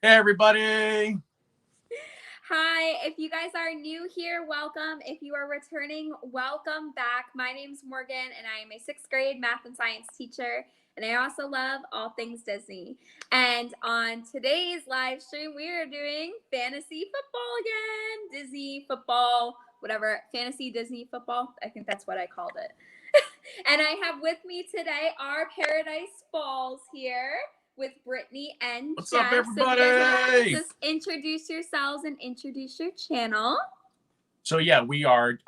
Hey, everybody. Hi, if you guys are new here, welcome. If you are returning, welcome back. My name's Morgan, and I am a 6th grade math and science teacher, and I also love all things Disney. And on today's live stream, we are doing fantasy football again. Disney football, whatever, fantasy Disney football. I think that's what I called it. And I have with me today our Paradise Falls here with Brittany and What's Jeff. up, everybody? So if you guys want to just introduce yourselves and introduce your channel. So yeah,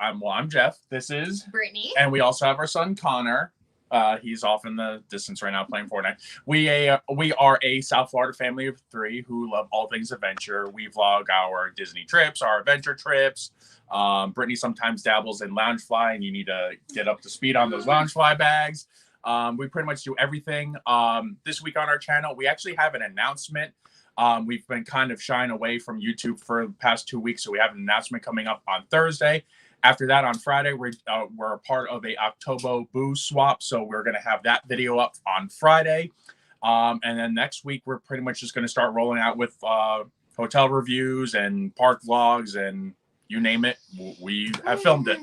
I'm Jeff. This is Brittany. And we also have our son Connor. He's off in the distance right now playing Fortnite. We are a South Florida family of 3 who love all things adventure. We vlog our Disney trips, our adventure trips. Brittany sometimes dabbles in Loungefly, and you need to get up to speed on those Loungefly bags. We pretty much do everything. This week on our channel, we actually have an announcement. We've been kind of shying away from YouTube for the past 2 weeks, so we have an announcement coming up on Thursday. After that, on Friday, we're a part of a October Boo swap, so we're going to have that video up on Friday. And then next week, we're pretty much just going to start rolling out with hotel reviews and park vlogs and you name it. We have filmed it.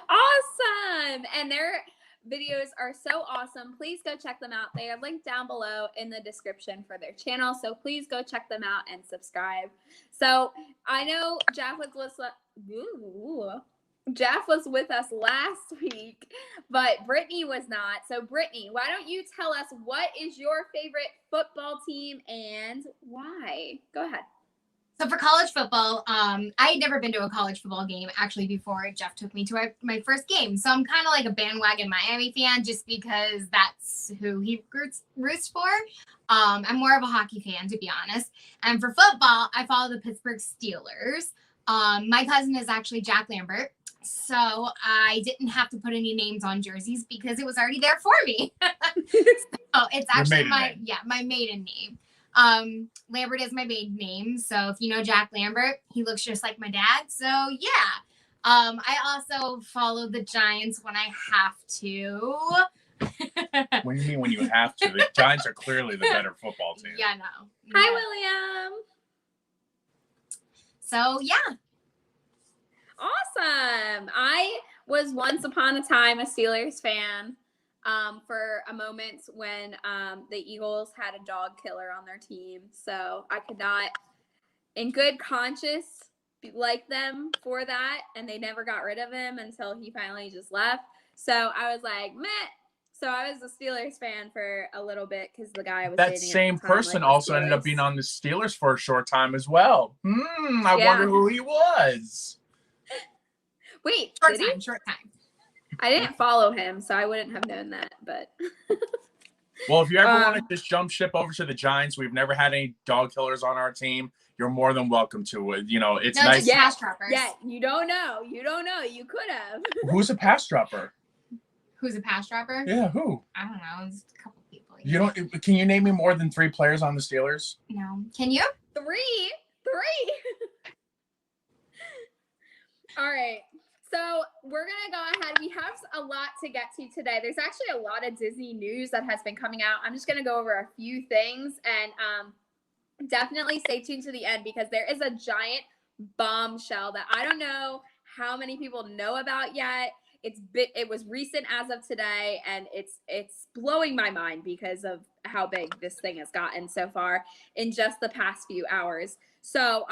Awesome! And their videos are so awesome. Please go check them out. They are linked down below in the description for their channel. So please go check them out and subscribe. So I know Jeff was with us last week, but Brittany was not. So Brittany, why don't you tell us what is your favorite football team and why? Go ahead. So for college football, I had never been to a college football game actually before Jeff took me to my first game. So I'm kind of like a bandwagon Miami fan just because that's who he roots for. I'm more of a hockey fan, to be honest. And for football, I follow the Pittsburgh Steelers. My cousin is actually Jack Lambert. So I didn't have to put any names on jerseys because it was already there for me. So it's actually my maiden name. Lambert is my maiden name. So if you know Jack Lambert, he looks just like my dad. So yeah. I also follow the Giants when I have to. What do you mean when you have to? The Giants are clearly the better football team. Yeah, no. Hi, William. So yeah. Awesome. I was once upon a time a Steelers fan. For a moment when the Eagles had a dog killer on their team. So I could not, in good conscience, like them for that. And they never got rid of him until he finally just left. So I was like, meh. So I was a Steelers fan for a little bit because the guy I was dating That same at the time person liked also ended up being on the Steelers for a short time as well. I wonder who he was. Wait, Short time. I didn't follow him, so I wouldn't have known that, but well, if you ever want to just jump ship over to the Giants, we've never had any dog killers on our team. You're more than welcome to it. You know, it's nice. Pass droppers. Yeah, you don't know. You could have. Who's a pass dropper? Who's a pass dropper? Yeah, who? I don't know. There's a couple people. You don't? Can you name me more than 3 players on the Steelers? No. Can you? 3. All right. So we're going to go ahead. We have a lot to get to today. There's actually a lot of Disney news that has been coming out. I'm just going to go over a few things and definitely stay tuned to the end because there is a giant bombshell that I don't know how many people know about yet. It was recent as of today, and it's blowing my mind because of how big this thing has gotten so far in just the past few hours. So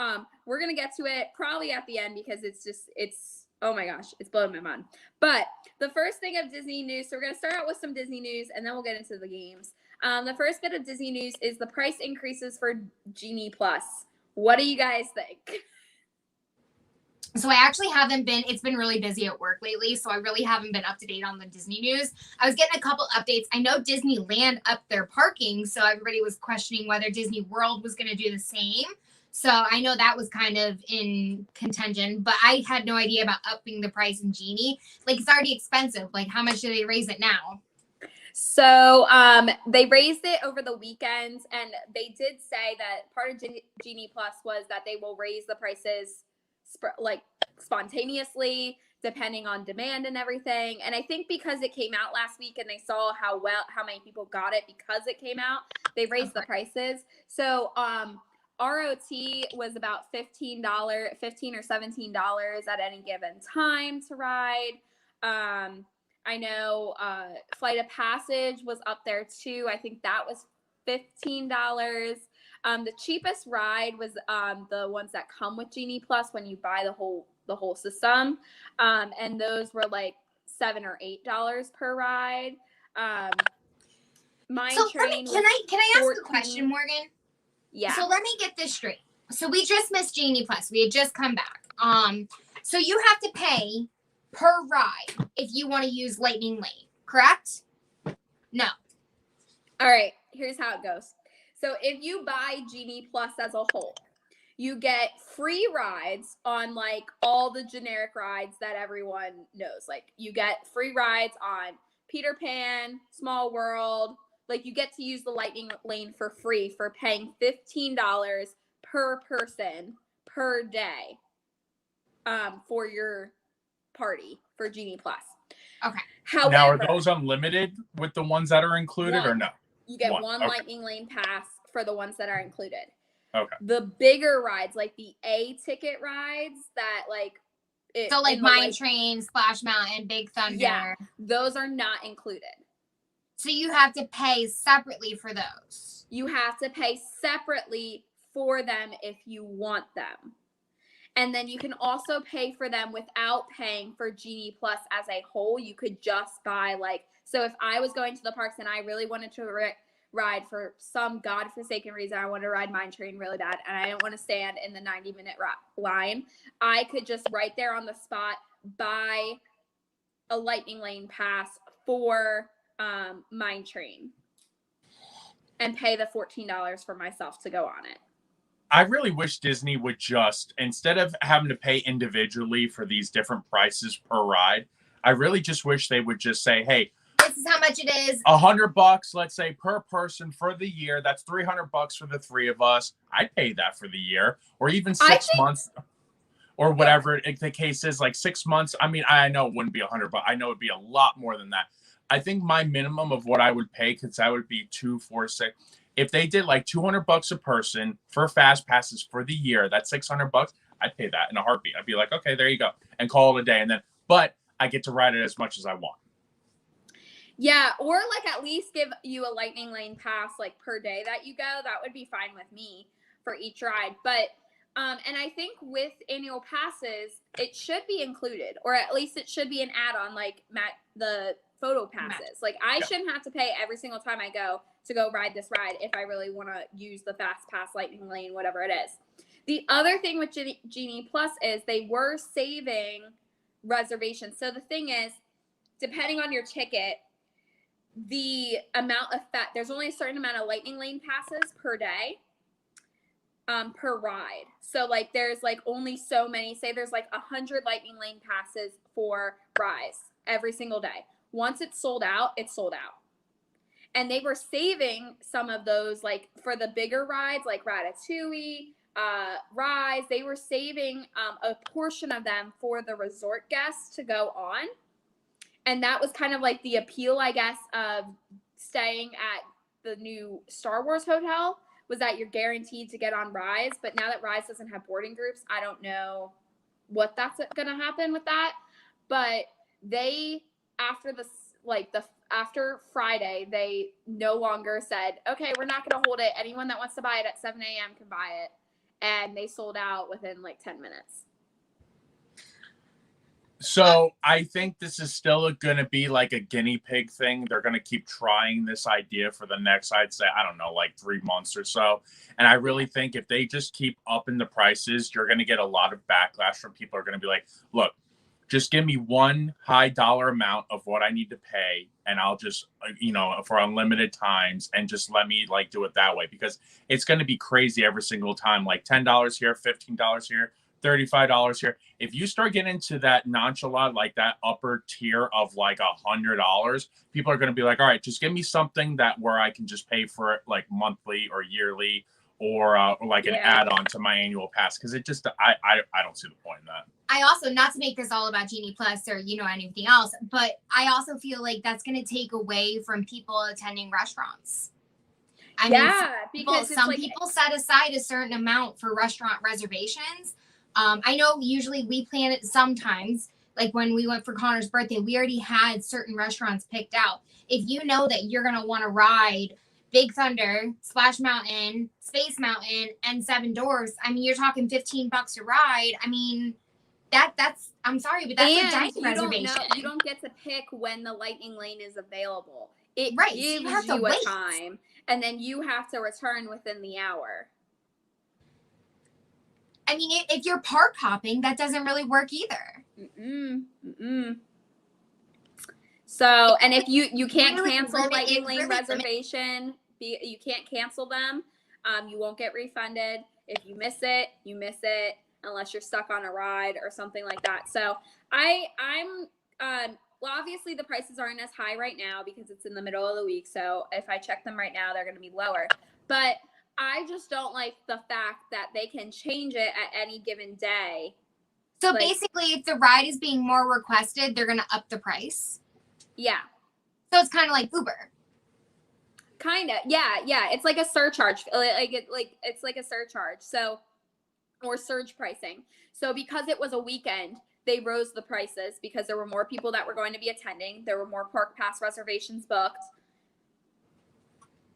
we're going to get to it probably at the end because it's oh my gosh, it's blowing my mind. But the first thing of Disney news, so we're going to start out with some Disney news, and then we'll get into the games. The first bit of Disney news is the price increases for Genie Plus. What do you guys think? So I actually haven't been, it's been really busy at work lately, so I really haven't been up to date on the Disney news. I was getting a couple updates. I know Disneyland upped their parking, so everybody was questioning whether Disney World was going to do the same. So I know that was kind of in contention, but I had no idea about upping the price in Genie. Like, it's already expensive. Like, how much do they raise it now? So they raised it over the weekend, and they did say that part of Genie Plus was that they will raise the prices like spontaneously depending on demand and everything. And I think because it came out last week and they saw how many people got it because it came out, they raised the prices. So ROT was about $15 or $17 at any given time to ride. I know Flight of Passage was up there too. I think that was $15. The cheapest ride was the ones that come with Genie Plus when you buy the whole system, and those were like $7 or $8 per ride. Mine so Train. Can I ask 14. a question, Morgan? Yeah. So let me get this straight. So we just missed Genie Plus. We had just come back. So you have to pay per ride if you want to use Lightning Lane, correct? No. All right. Here's how it goes. So if you buy Genie Plus as a whole, you get free rides on like all the generic rides that everyone knows. Like you get free rides on Peter Pan, Small World. Like you get to use the Lightning Lane for free for paying $15 per person per day for your party for Genie Plus. Okay. However, now, are those unlimited with the ones that are included or no? You get one Okay. Lightning Lane pass for the ones that are included. Okay. The bigger rides, like the A ticket rides that like so like Mine Train, Splash Mountain, Big Thunder. Yeah, those are not included. So you have to pay separately for those. You have to pay separately for them if you want them. And then you can also pay for them without paying for Genie Plus as a whole. You could just buy like, so if I was going to the parks and I really wanted to ride for some godforsaken reason, I wanted to ride Mine Train really bad and I didn't want to stand in the 90-minute line, I could just right there on the spot buy a Lightning Lane pass for Mine Train and pay the $14 for myself to go on it. I really wish Disney would just, instead of having to pay individually for these different prices per ride, I really just wish they would just say, hey, this is how much it is. $100, let's say, per person for the year. That's $300 for the three of us. I'd pay that for the year, or even 6 months, or whatever the case is. Like 6 months. I mean, I know it wouldn't be $100, but I know it'd be a lot more than that. I think my minimum of what I would pay, because that would be 2, 4, 6. If they did like $200 a person for fast passes for the year, that's $600. I'd pay that in a heartbeat. I'd be like, okay, there you go, and call it a day. And then, but I get to ride it as much as I want. Yeah, or like at least give you a Lightning Lane pass like per day that you go. That would be fine with me for each ride. But and I think with annual passes, it should be included, or at least it should be an add-on like the photo passes. Like I shouldn't have to pay every single time I go to go ride this ride if I really want to use the fast pass, Lightning Lane, whatever it is. The other thing with Genie Plus is they were saving reservations. So the thing is, depending on your ticket, the amount of there's only a certain amount of Lightning Lane passes per day, per ride. So like there's like only so many, say there's like 100 Lightning Lane passes for Rise every single day. Once it's sold out, it's sold out. And they were saving some of those, like for the bigger rides, like Ratatouille, Rise, they were saving a portion of them for the resort guests to go on. And that was kind of like the appeal, I guess, of staying at the new Star Wars hotel, was that you're guaranteed to get on Rise. But now that Rise doesn't have boarding groups, I don't know what that's going to happen with that. But they, after Friday, they no longer said, okay, we're not going to hold it. Anyone that wants to buy it at 7 a.m. can buy it. And they sold out within like 10 minutes. So I think this is still going to be like a guinea pig thing. They're going to keep trying this idea for the next, I'd say, I don't know, like 3 months or so. And I really think if they just keep upping the prices, you're going to get a lot of backlash from people who are going to be like, look, just give me one high dollar amount of what I need to pay. And I'll just, for unlimited times, and just let me like do it that way, because it's going to be crazy every single time. Like $10 here, $15 here, $35 here. If you start getting into that nonchalant, like that upper tier of like $100, people are going to be like, all right, just give me something that where I can just pay for it like monthly or yearly or like an Yeah. add-on to my annual pass, because it just I don't see the point in that. I also, not to make this all about Genie Plus or, anything else, but I also feel like that's going to take away from people attending restaurants. I mean, because some people set aside a certain amount for restaurant reservations. I know usually we plan it sometimes, like when we went for Connor's birthday, we already had certain restaurants picked out. If you know that you're going to want to ride Big Thunder, Splash Mountain, Space Mountain, and Seven Dwarfs, I mean, you're talking $15 a ride. I mean, that's I'm sorry, but that's a dining reservation. You don't get to pick when the lightning lane is available. It Right, so gives you have to you a wait. time, and then you have to return within the hour. I mean, if you're park hopping, that doesn't really work either. So, and if you can't Really cancel limit- lightning it lane really reservation, you can't cancel them. You won't get refunded. If you miss it, you miss it, unless you're stuck on a ride or something like that. So I'm well, obviously the prices aren't as high right now because it's in the middle of the week. So if I check them right now, they're going to be lower. But I just don't like the fact that they can change it at any given day. So basically, if the ride is being more requested, they're going to up the price. Yeah. So it's kind of like Uber. Kind of. Yeah. It's like a surcharge. It's like a surcharge. So, or surge pricing. So because it was a weekend, they rose the prices because there were more people that were going to be attending. There were more park pass reservations booked.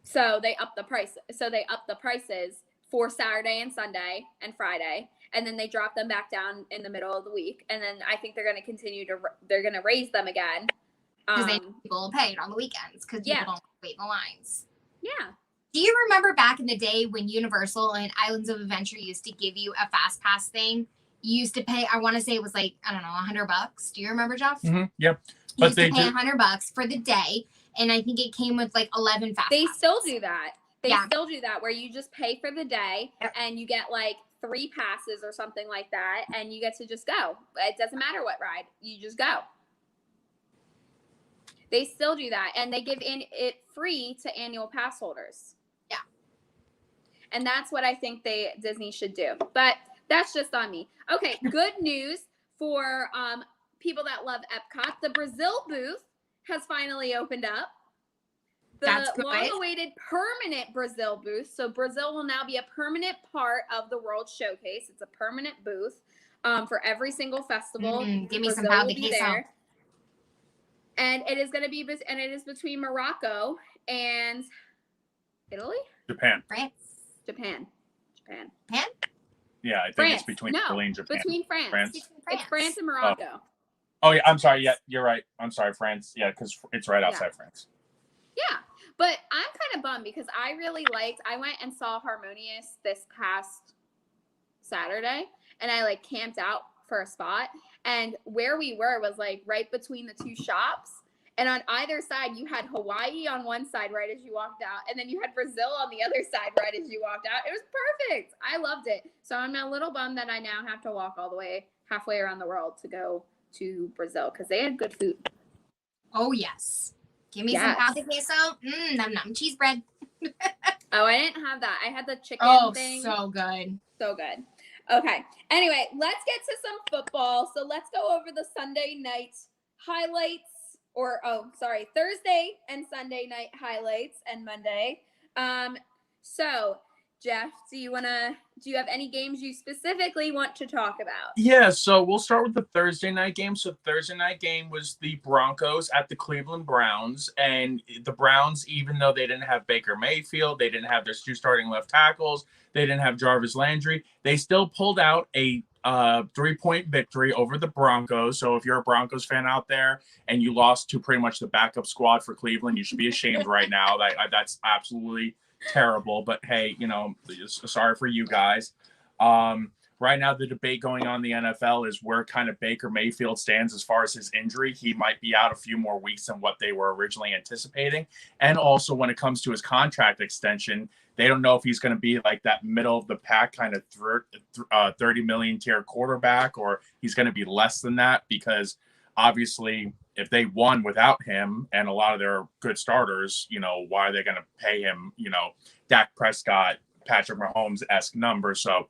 So they upped the price. So they upped the prices for Saturday and Sunday and Friday, and then they dropped them back down in the middle of the week. And then I think they're going to they're going to raise them again. Because people will pay it on the weekends because people don't wait in the lines. Yeah. Do you remember back in the day when Universal and Islands of Adventure used to give you a fast pass thing? You used to pay, I want to say it was like, I don't know, $100. Do you remember, Jeff? Mm-hmm. Yep. You used to pay $100 for the day, and I think it came with like 11 fast They passes. still do that. They still do that where you just pay for the day and you get like 3 passes or something like that, and you get to just go. It doesn't matter what ride, you just go. They still do that, and they give it free to annual pass holders. Yeah. And that's what I think Disney should do. But that's just on me. Okay, good news for people that love Epcot. The Brazil booth has finally opened up. The long-awaited permanent Brazil booth. So Brazil will now be a permanent part of the World Showcase. It's a permanent booth for every single festival. Give me some pão de queso. And it is going to be, and it is between Morocco and Italy? Japan. France. Japan. Yeah, I think it's between Italy and Japan. Between France. It's France and Morocco. Oh, yeah, I'm sorry. Yeah, you're right. I'm sorry, France. Yeah, because it's right outside France. Yeah, but I'm kind of bummed because I went and saw Harmonious this past Saturday, and I camped out for a spot, and where we were was right between the two shops, and on either side you had Hawaii on one side right as you walked out, and then you had Brazil on the other side right as you walked out. It was perfect. I loved it. So I'm a little bummed that I now have to walk all the way halfway around the world to go to Brazil because they had good food. Oh yes. Give me some pão de queso. Num num cheese bread. Oh, I didn't have that. I had the chicken thing. So good. So good. Okay. Anyway, let's get to some football. So let's go over the Sunday night highlights, Thursday and Sunday night highlights and Monday. So Jeff, do you have any games you specifically want to talk about? Yeah, so we'll start with the Thursday night game. So Thursday night game was the Broncos at the Cleveland Browns. And the Browns, even though they didn't have Baker Mayfield, they didn't have their 2 starting left tackles, they didn't have Jarvis Landry, they still pulled out a 3-point victory over the Broncos. So if you're a Broncos fan out there and you lost to pretty much the backup squad for Cleveland, you should be ashamed right now. That's absolutely terrible, but hey, sorry for you guys. Right now, the debate going on in the NFL is where kind of Baker Mayfield stands as far as his injury. He might be out a few more weeks than what they were originally anticipating. And also when it comes to his contract extension, they don't know if he's going to be like that middle of the pack kind of 30 million tier quarterback, or he's going to be less than that, because obviously if they won without him and a lot of their good starters, why are they going to pay him, Dak Prescott, Patrick Mahomes-esque number. So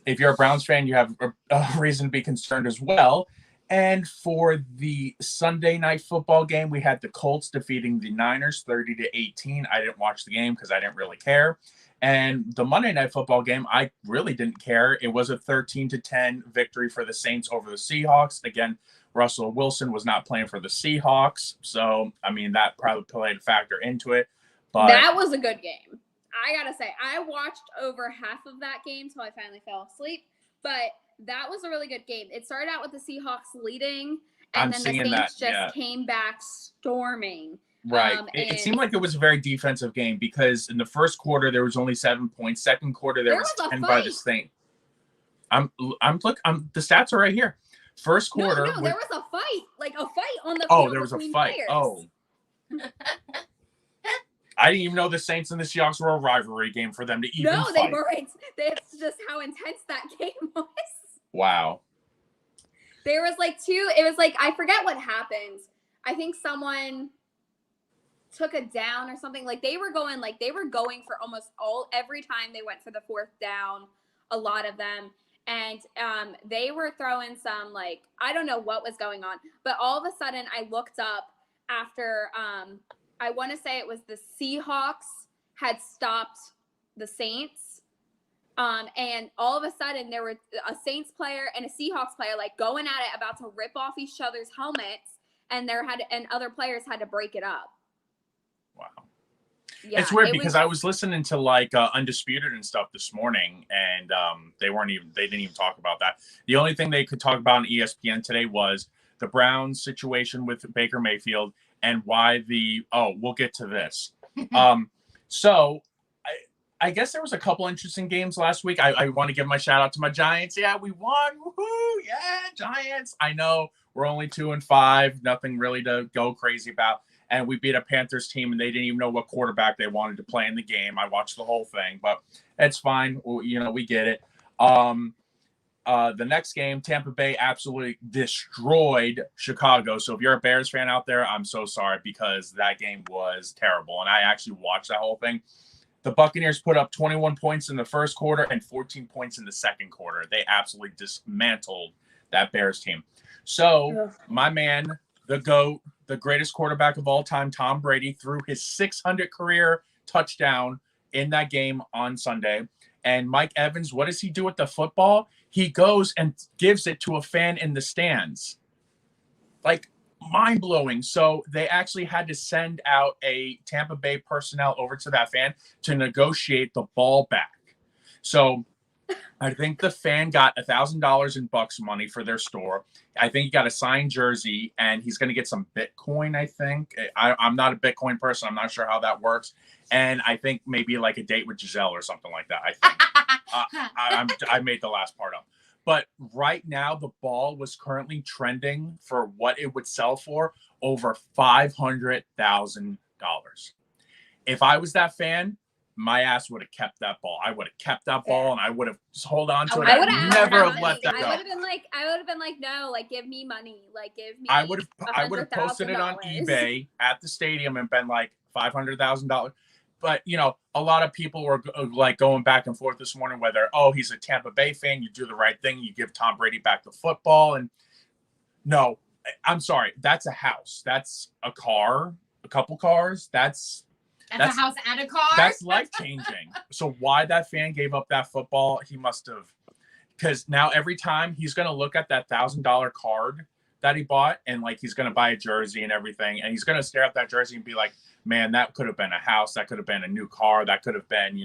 if you're a Browns fan, you have a reason to be concerned as well. And for the Sunday night football game, we had the Colts defeating the Niners 30-18. I didn't watch the game because I didn't really care. And the Monday night football game, I really didn't care. It was a 13-10 victory for the Saints over the Seahawks. Again, Russell Wilson was not playing for the Seahawks. So, I mean, that probably played a factor into it. But that was a good game. I got to say, I watched over half of that game till I finally fell asleep. But that was a really good game. It started out with the Seahawks leading, and then the Saints just came back storming. Right. It seemed like it was a very defensive game because in the first quarter there was only 7 points. Second quarter there was 10 by the Saints. The stats are right here. First quarter. No, there was a fight. Like a fight on the field. Oh, there was a fight. Players. Oh. I didn't even know the Saints and the Seahawks were a rivalry game for them to even fight. No, they weren't. That's just how intense that game was. Wow. There was it was I forget what happened. I think someone took a down or something. They were going for almost every time they went for the fourth down, a lot of them. And they were throwing some I don't know what was going on, but all of a sudden I looked up after I want to say it was the Seahawks had stopped the Saints. And all of a sudden there were a Saints player and a Seahawks player going at it, about to rip off each other's helmets, and other players had to break it up. Wow. Yeah, it's weird because I was listening to Undisputed and stuff this morning, and they didn't even talk about that. The only thing they could talk about on ESPN today was the Browns situation with Baker Mayfield and why we'll get to this. So I guess there was a couple interesting games last week. I want to give my shout out to my Giants. Yeah, we won. Woohoo! Yeah, Giants. I know we're only 2-5, nothing really to go crazy about. And we beat a Panthers team, and they didn't even know what quarterback they wanted to play in the game. I watched the whole thing, but it's fine. We get it. The next game, Tampa Bay absolutely destroyed Chicago. So if you're a Bears fan out there, I'm so sorry because that game was terrible. And I actually watched that whole thing. The Buccaneers put up 21 points in the first quarter and 14 points in the second quarter. They absolutely dismantled that Bears team. So my man, the GOAT, the greatest quarterback of all time, Tom Brady, threw his 600 career touchdown in that game on Sunday. And Mike Evans, what does he do with the football? He goes and gives it to a fan in the stands. Mind-blowing. So they actually had to send out a Tampa Bay personnel over to that fan to negotiate the ball back. So I think the fan got $1,000 in Bucks money for their store. I think he got a signed jersey, and he's going to get some Bitcoin, I think. I'm not a Bitcoin person. I'm not sure how that works. And I think maybe a date with Giselle or something like that, I think. I made the last part up. But right now, the ball was currently trending for what it would sell for over $500,000. If I was that fan, my ass would have kept that ball. I would have kept that ball, and I would have hold on to it. I would have never have let that go. I would have been like, no, give me money, give me. I would have posted it on eBay at the stadium and been like $500,000. But, a lot of people were going back and forth this morning whether, he's a Tampa Bay fan. You do the right thing. You give Tom Brady back the football. And no, I'm sorry. That's a house. That's a car, a couple cars. That's a house and a car. That's life-changing. So why that fan gave up that football, he must have. Because now every time he's going to look at that $1,000 card that he bought and he's going to buy a jersey and everything. And he's going to stare at that jersey and be like, man, that could have been a house. That could have been a new car. That could have been,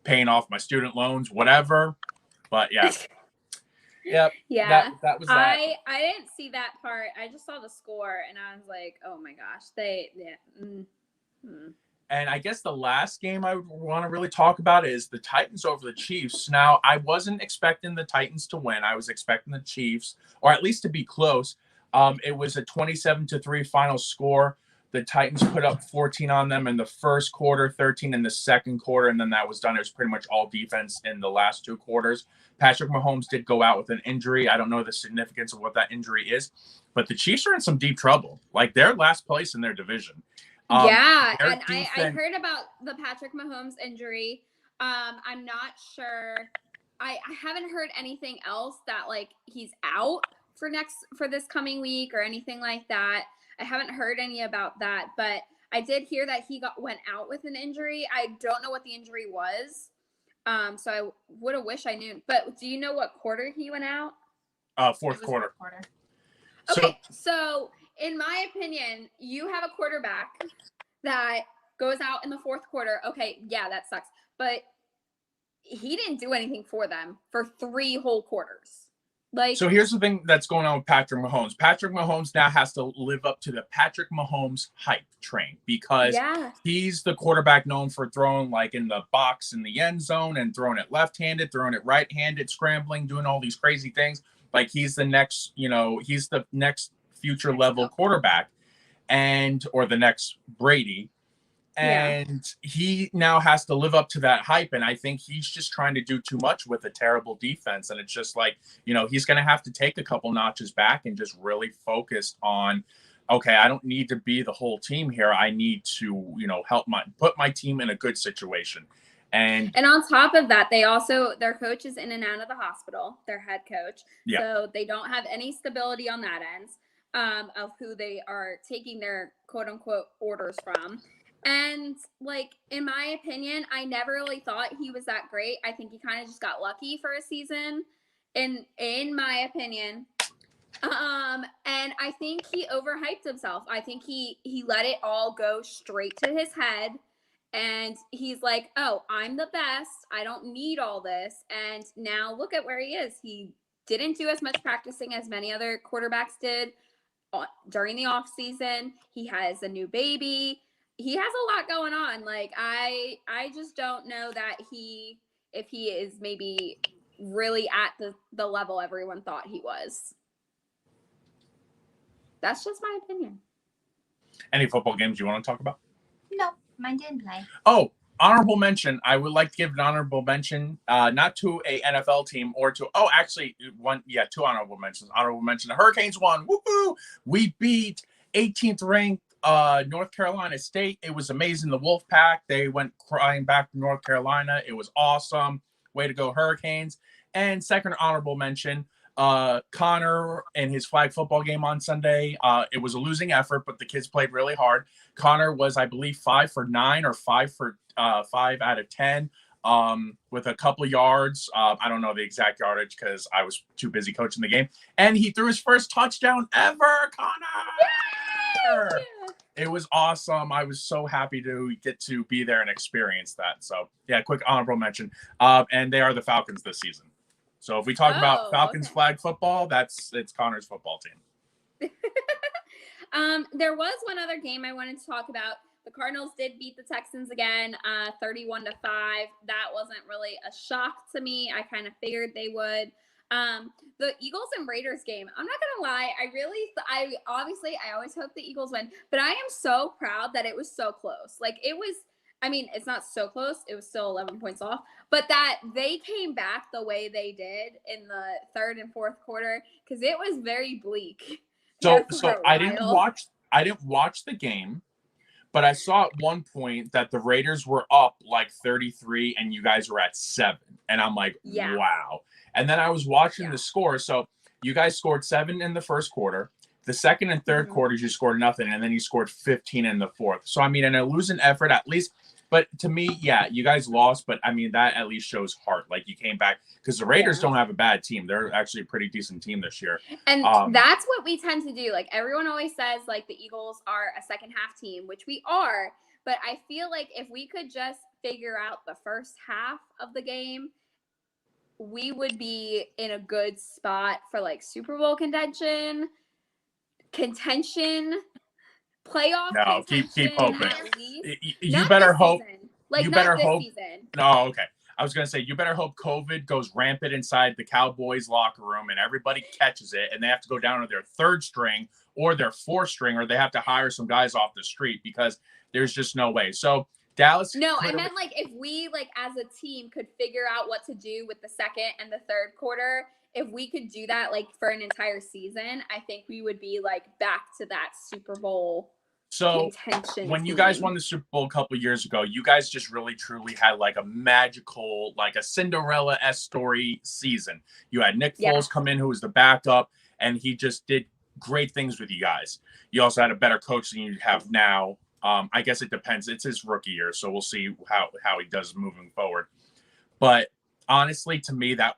paying off my student loans, whatever. But yeah. Yep. Yeah. That was that. I didn't see that part. I just saw the score and I was like, oh my gosh, And I guess the last game I want to really talk about is the Titans over the Chiefs. Now, I wasn't expecting the Titans to win. I was expecting the Chiefs, or at least to be close. It was a 27-3 final score. The Titans put up 14 on them in the first quarter, 13 in the second quarter, and then that was done. It was pretty much all defense in the last two quarters. Patrick Mahomes did go out with an injury. I don't know the significance of what that injury is, but the Chiefs are in some deep trouble. They're last place in their division. And I heard about the Patrick Mahomes injury. I'm not sure. I haven't heard anything else that like he's out for this coming week or anything like that. I haven't heard any about that, but I did hear that he went out with an injury. I don't know what the injury was. So I would have wished I knew. But do you know what quarter he went out? Fourth quarter. Okay, so in my opinion, you have a quarterback that goes out in the fourth quarter. Okay, yeah, that sucks. But he didn't do anything for them for 3 whole quarters. Like, so here's the thing that's going on with Patrick Mahomes. Patrick Mahomes now has to live up to the Patrick Mahomes hype train because he's the quarterback known for throwing like in the box in the end zone and throwing it left-handed, throwing it right-handed, scrambling, doing all these crazy things. Like he's the next, he's the next future level quarterback or the next Brady. And he now has to live up to that hype. And I think he's just trying to do too much with a terrible defense. And it's just like, he's going to have to take a couple notches back and just really focus on, okay, I don't need to be the whole team here. I need to, put my team in a good situation. And on top of that, their coach is in and out of the hospital, their head coach. Yeah. So they don't have any stability on that end of who they are taking their quote unquote orders from. And like, in my opinion, I never really thought he was that great. I think he kind of just got lucky for a season in my opinion. And I think he overhyped himself. I think he let it all go straight to his head. And he's like, oh, I'm the best. I don't need all this. And now look at where he is. He didn't do as much practicing as many other quarterbacks did during the off season. He has a new baby. He has a lot going on. Like, I just don't know that if he is maybe really at the level everyone thought he was. That's just my opinion. Any football games you want to talk about? No, mine didn't play. Oh, honorable mention. I would like to give an honorable mention, not to a NFL team or to, two honorable mentions. Honorable mention, the Hurricanes won. Woohoo! We beat 18th ranked North Carolina State. It was amazing. The Wolfpack, they went crying back to North Carolina. It was awesome. Way to go, Hurricanes. And second honorable mention, Connor and his flag football game on Sunday. It was a losing effort, but the kids played really hard. Connor was, I believe, 5 for 9 or 5 for 5 out of 10 with a couple yards. I don't know the exact yardage because I was too busy coaching the game. And he threw his first touchdown ever, Connor! Yeah. It was awesome. I was so happy to get to be there and experience that. So, yeah, quick honorable mention. And they are the Falcons this season. So if we talk about Falcons flag football, it's Connor's football team. There was one other game I wanted to talk about. The Cardinals did beat the Texans again, 31-5. That wasn't really a shock to me. I kind of figured they would. The Eagles and Raiders game, I'm not gonna lie, I always hope the Eagles win, but I am so proud that it was so close. Like, it was, I mean, it's not so close, it was still 11 points off, but that they came back the way they did in the third and fourth quarter, because it was very bleak. So I didn't watch the game, but I saw at one point that the Raiders were up like 33 and you guys were at 7. And I'm like, wow. And then I was watching the score. So you guys scored 7 in the first quarter. The second and third quarters, you scored nothing. And then you scored 15 in the fourth. So, I mean, in a losing effort, at least. But to me, yeah, you guys lost. But, I mean, that at least shows heart. Like, you came back. Because the Raiders don't have a bad team. They're actually a pretty decent team this year. And that's what we tend to do. Like, everyone always says, like, the Eagles are a second half team, which we are. But I feel like if we could just figure out the first half of the game, we would be in a good spot for, like, Super Bowl contention, playoff contention. Keep hoping. At least. You better hope. Like, you not better this hope. season. No, okay. I was going to say, you better hope COVID goes rampant inside the Cowboys locker room and everybody catches it and they have to go down to their third string or their fourth string, or they have to hire some guys off the street, because there's just no way. So Dallas. No, I meant like if we, like, as a team could figure out what to do with the second and the third quarter, if we could do that, like, for an entire season, I think we would be, like, back to that Super Bowl So contention. when you team. guys won the Super Bowl a couple years ago, you guys just really truly had like a magical, like a Cinderella-esque story season. You had Nick Foles come in, who was the backup, and he just did great things with you guys. You also had a better coach than you have now. I guess it depends. It's his rookie year, so we'll see how he does moving forward. But honestly, to me, that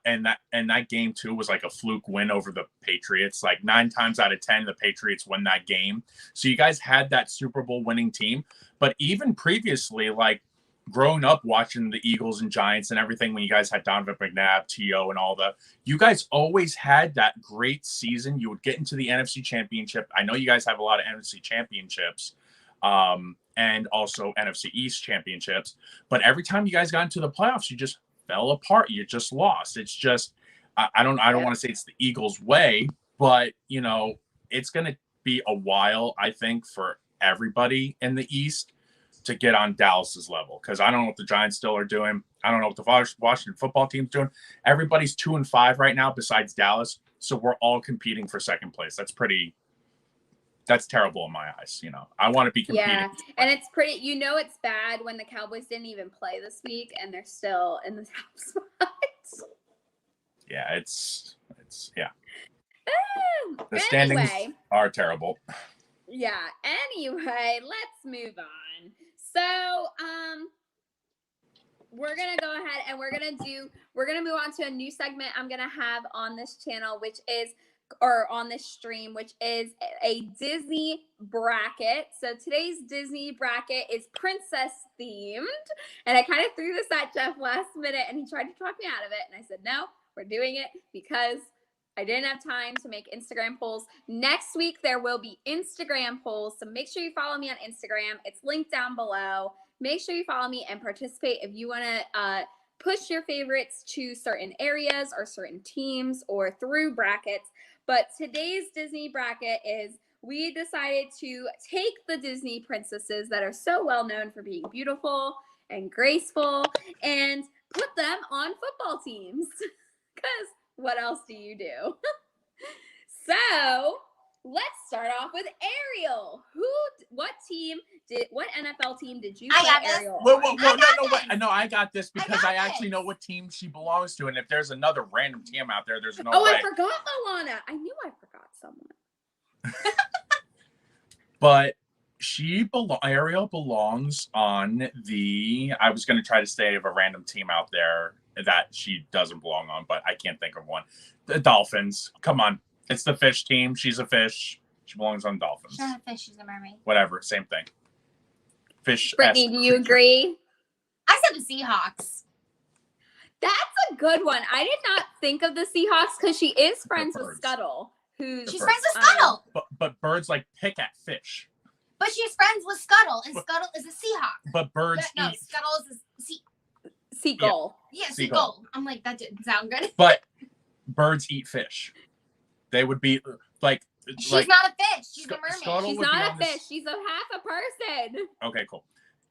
game too was like a fluke win over the Patriots. Like 9 times out of 10, the Patriots win that game. So you guys had that Super Bowl winning team. But even previously, like growing up watching the Eagles and Giants and everything, when you guys had Donovan McNabb, T.O. and all that, you guys always had that great season. You would get into the NFC Championship. I know you guys have a lot of NFC championships. And also NFC East championships. But every time you guys got into the playoffs, you just fell apart. You just lost. It's just, I don't want to say it's the Eagles' way, but you know, it's going to be a while, I think, for everybody in the East to get on Dallas's level. Because I don't know what the Giants still are doing. I don't know what the Washington football team's doing. Everybody's 2-5 right now besides Dallas. So we're all competing for second place. That's terrible in my eyes. You know, I want to be competing. Yeah, and it's pretty. You know, it's bad when the Cowboys didn't even play this week and they're still in the top spot. Yeah, it's yeah. The Anyway, standings are terrible. Yeah. Anyway, let's move on. So, we're gonna go ahead and we're gonna move on to a new segment I'm gonna have on this channel, on this stream, which is a Disney bracket. So today's Disney bracket is princess themed. And I kind of threw this at Jeff last minute and he tried to talk me out of it. And I said, no, we're doing it because I didn't have time to make Instagram polls. Next week, there will be Instagram polls. So make sure you follow me on Instagram. It's linked down below. Make sure you follow me and participate if you want to push your favorites to certain areas or certain teams or through brackets. But today's Disney bracket is we decided to take the Disney princesses that are so well known for being beautiful and graceful and put them on football teams. Because what else do you do? So let's start off with Ariel. What NFL team did you put Ariel on? No, I got this because I actually know what team she belongs to. And if there's another random team out there, there's no way. I forgot Milana. I knew I forgot someone. But Ariel belongs on I was going to try to say of a random team out there that she doesn't belong on, but I can't think of one. The Dolphins. Come on. It's the fish team. She's a fish. She belongs on Dolphins. She's not a fish. She's a mermaid. Whatever. Same thing. Fish. Brittany, do you agree? I said the Seahawks. That's a good one. I did not think of the Seahawks because she is friends with Scuttle. She's friends with Scuttle. But birds like pick at fish. But she's friends with Scuttle, and Scuttle is a Seahawk. But birds eat. Scuttle is a seagull. Yeah, seagull. I'm like, that didn't sound good. But birds eat fish. They would be like. She's not a fish. She's a mermaid. She's not a fish. She's a half a person. Okay, cool.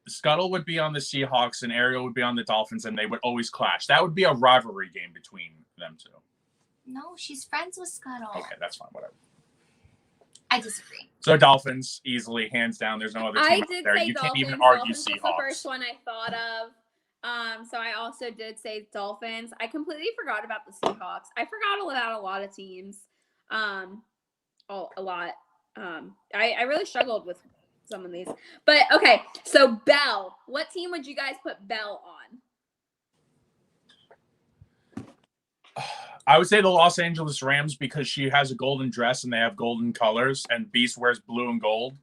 Scuttle would be on the Seahawks and Ariel would be on the Dolphins, and they would always clash. That would be a rivalry game between them two. No, she's friends with Scuttle. Okay, that's fine. Whatever. I disagree. So Dolphins, easily, hands down. There's no other team out there. You can't even argue Dolphins Seahawks. Was the first one I thought of. So I also did say Dolphins. I completely forgot about the Seahawks. I forgot about a lot of teams. A lot. I really struggled with some of these. But okay, so Belle. What team would you guys put Belle on? I would say the Los Angeles Rams because she has a golden dress and they have golden colors, and Beast wears blue and gold,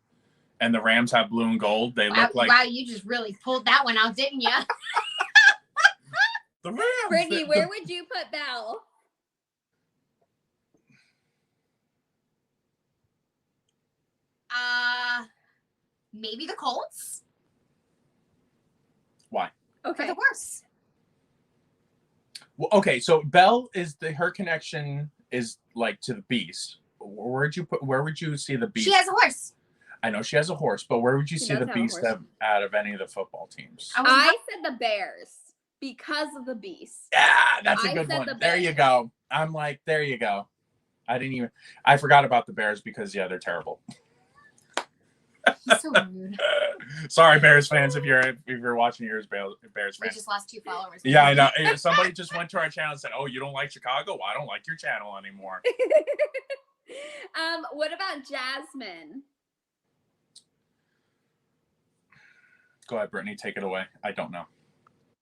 and the Rams have blue and gold. They look like. Wow, you just really pulled that one out, didn't you? The Rams. Brittany, where would you put Belle? Maybe the Colts. Why? Okay. For the worse. Well, okay, so Belle is her connection is like to the Beast. Where would you see the Beast? She has a horse. I know she has a horse, but where would you see the Beast out of any of the football teams? I said the Bears because of the Beast. Yeah, that's a good one. There you go. I'm like, there you go. I forgot about the Bears because they're terrible. He's so rude. Sorry, Bears fans, if you're watching yours, Bears We fans. just lost 2 followers. Yeah, I know. Somebody just went to our channel and said, "Oh, you don't like Chicago? Well, I don't like your channel anymore." What about Jasmine? Go ahead, Brittany. Take it away. I don't know.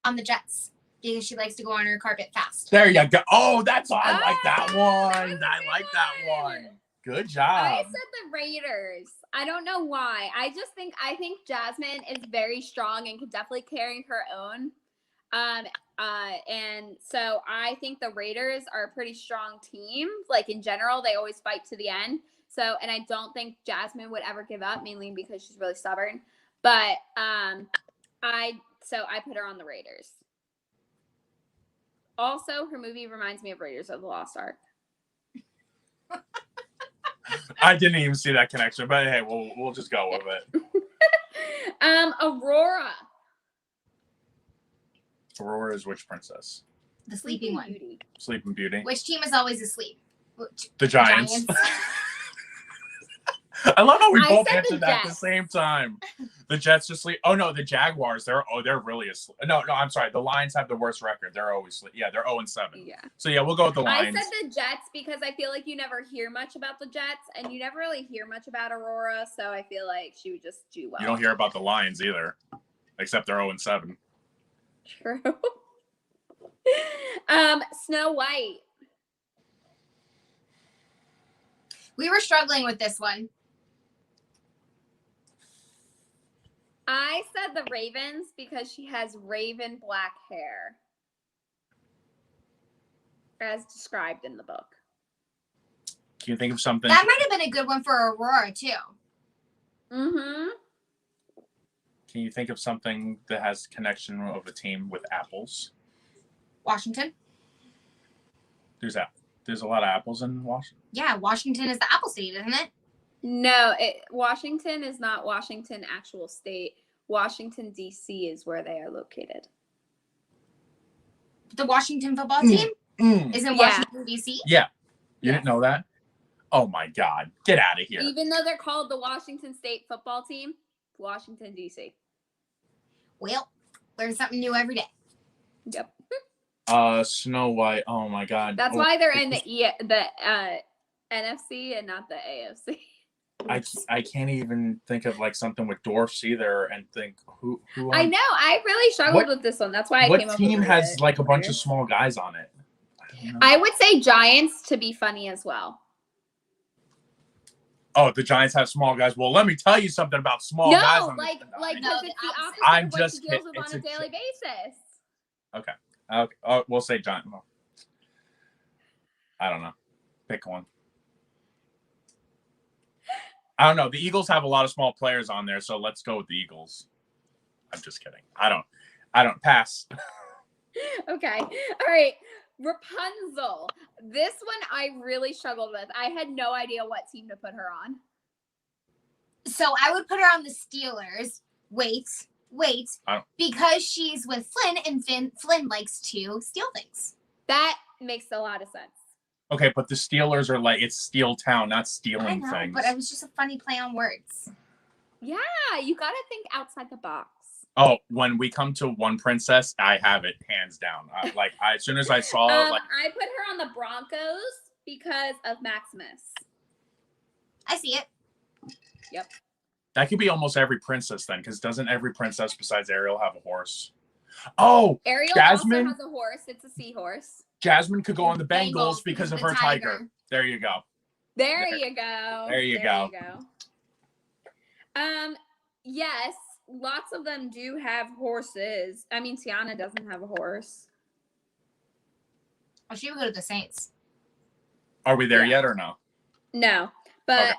On the Jets. Because she likes to go on her carpet fast. There you go. Oh, I like that that one. was I a like good that one. one. Good I job. said the Raiders. I don't know why. I think Jasmine is very strong and could definitely carry her own. And so I think the Raiders are a pretty strong team. Like in general, they always fight to the end. So, and I don't think Jasmine would ever give up, mainly because she's really stubborn. But I put her on the Raiders. Also, her movie reminds me of Raiders of the Lost Ark. I didn't even see that connection, but hey, we'll just go with it. Aurora. Aurora is which princess? The sleeping one. Beauty. Sleeping Beauty. Which team is always asleep? The Giants. I love how we I both said the answered that at the Jets. same time. The Jets just sleep. Oh no, the Jaguars. They're really asleep. No, I'm sorry. The Lions have the worst record. They're always sleep. Yeah, they're 0-7. Yeah. So yeah, we'll go with the Lions. I said the Jets because I feel like you never hear much about the Jets, and you never really hear much about Aurora. So I feel like she would just do well. You don't hear about the Lions either, except they're 0-7. True. Snow White. We were struggling with this one. I said the Ravens because she has raven black hair, as described in the book. Can you think of something? That might have been a good one for Aurora, too. Mm-hmm. Can you think of something that has connection of a team with apples? Washington. There's a lot of apples in Washington. Yeah, Washington is the apple state, isn't it? No, Washington is not Washington actual state. Washington, D.C. is where they are located. The Washington football team is in Yeah. Washington, D.C.? Yeah. You Yes. didn't know that? Oh my God. Get out of here. Even though they're called the Washington State football team, Washington, D.C. Well, learn something new every day. Yep. Snow White. Oh my God. That's why they're in the NFC and not the AFC. I can't even think of like something with dwarfs either, and think who I know. I really struggled with this one. That's why I what came up team with has it. like a bunch of small guys on it? I don't know. I would say Giants to be funny as well. Oh, the Giants have small guys. Well, let me tell you something about small guys. No, On like the because No, it's the the opposite I'm of what just she deals kid- with it's on a a daily basis. Okay. Oh, we'll say Giant. Well, I don't know. Pick one. I don't know. The Eagles have a lot of small players on there, so let's go with the Eagles. I'm just kidding. I don't pass. Okay. All right. Rapunzel. This one I really struggled with. I had no idea what team to put her on. So I would put her on the Steelers. Wait. Because she's with Flynn, and Flynn likes to steal things. That makes a lot of sense. Okay, but the Steelers are like, it's Steel Town, not I stealing know, things. but it was just a funny play on words. Yeah, you got to think outside the box. Oh, when we come to One Princess, I have it hands down. As soon as I saw it, like, I put her on the Broncos because of Maximus. I see it. Yep. that could be almost every princess then, because doesn't every princess besides Ariel have a horse? Oh, Ariel Jasmine? also has a horse. It's a seahorse. Jasmine could go on the Bengals Bengals because of the her tiger. There you go. There There. you go. There you go. Yes, lots of them do have horses. I mean, Tiana doesn't have a horse. Oh, she would go to the Saints. Are we there Yeah. yet or no? No, but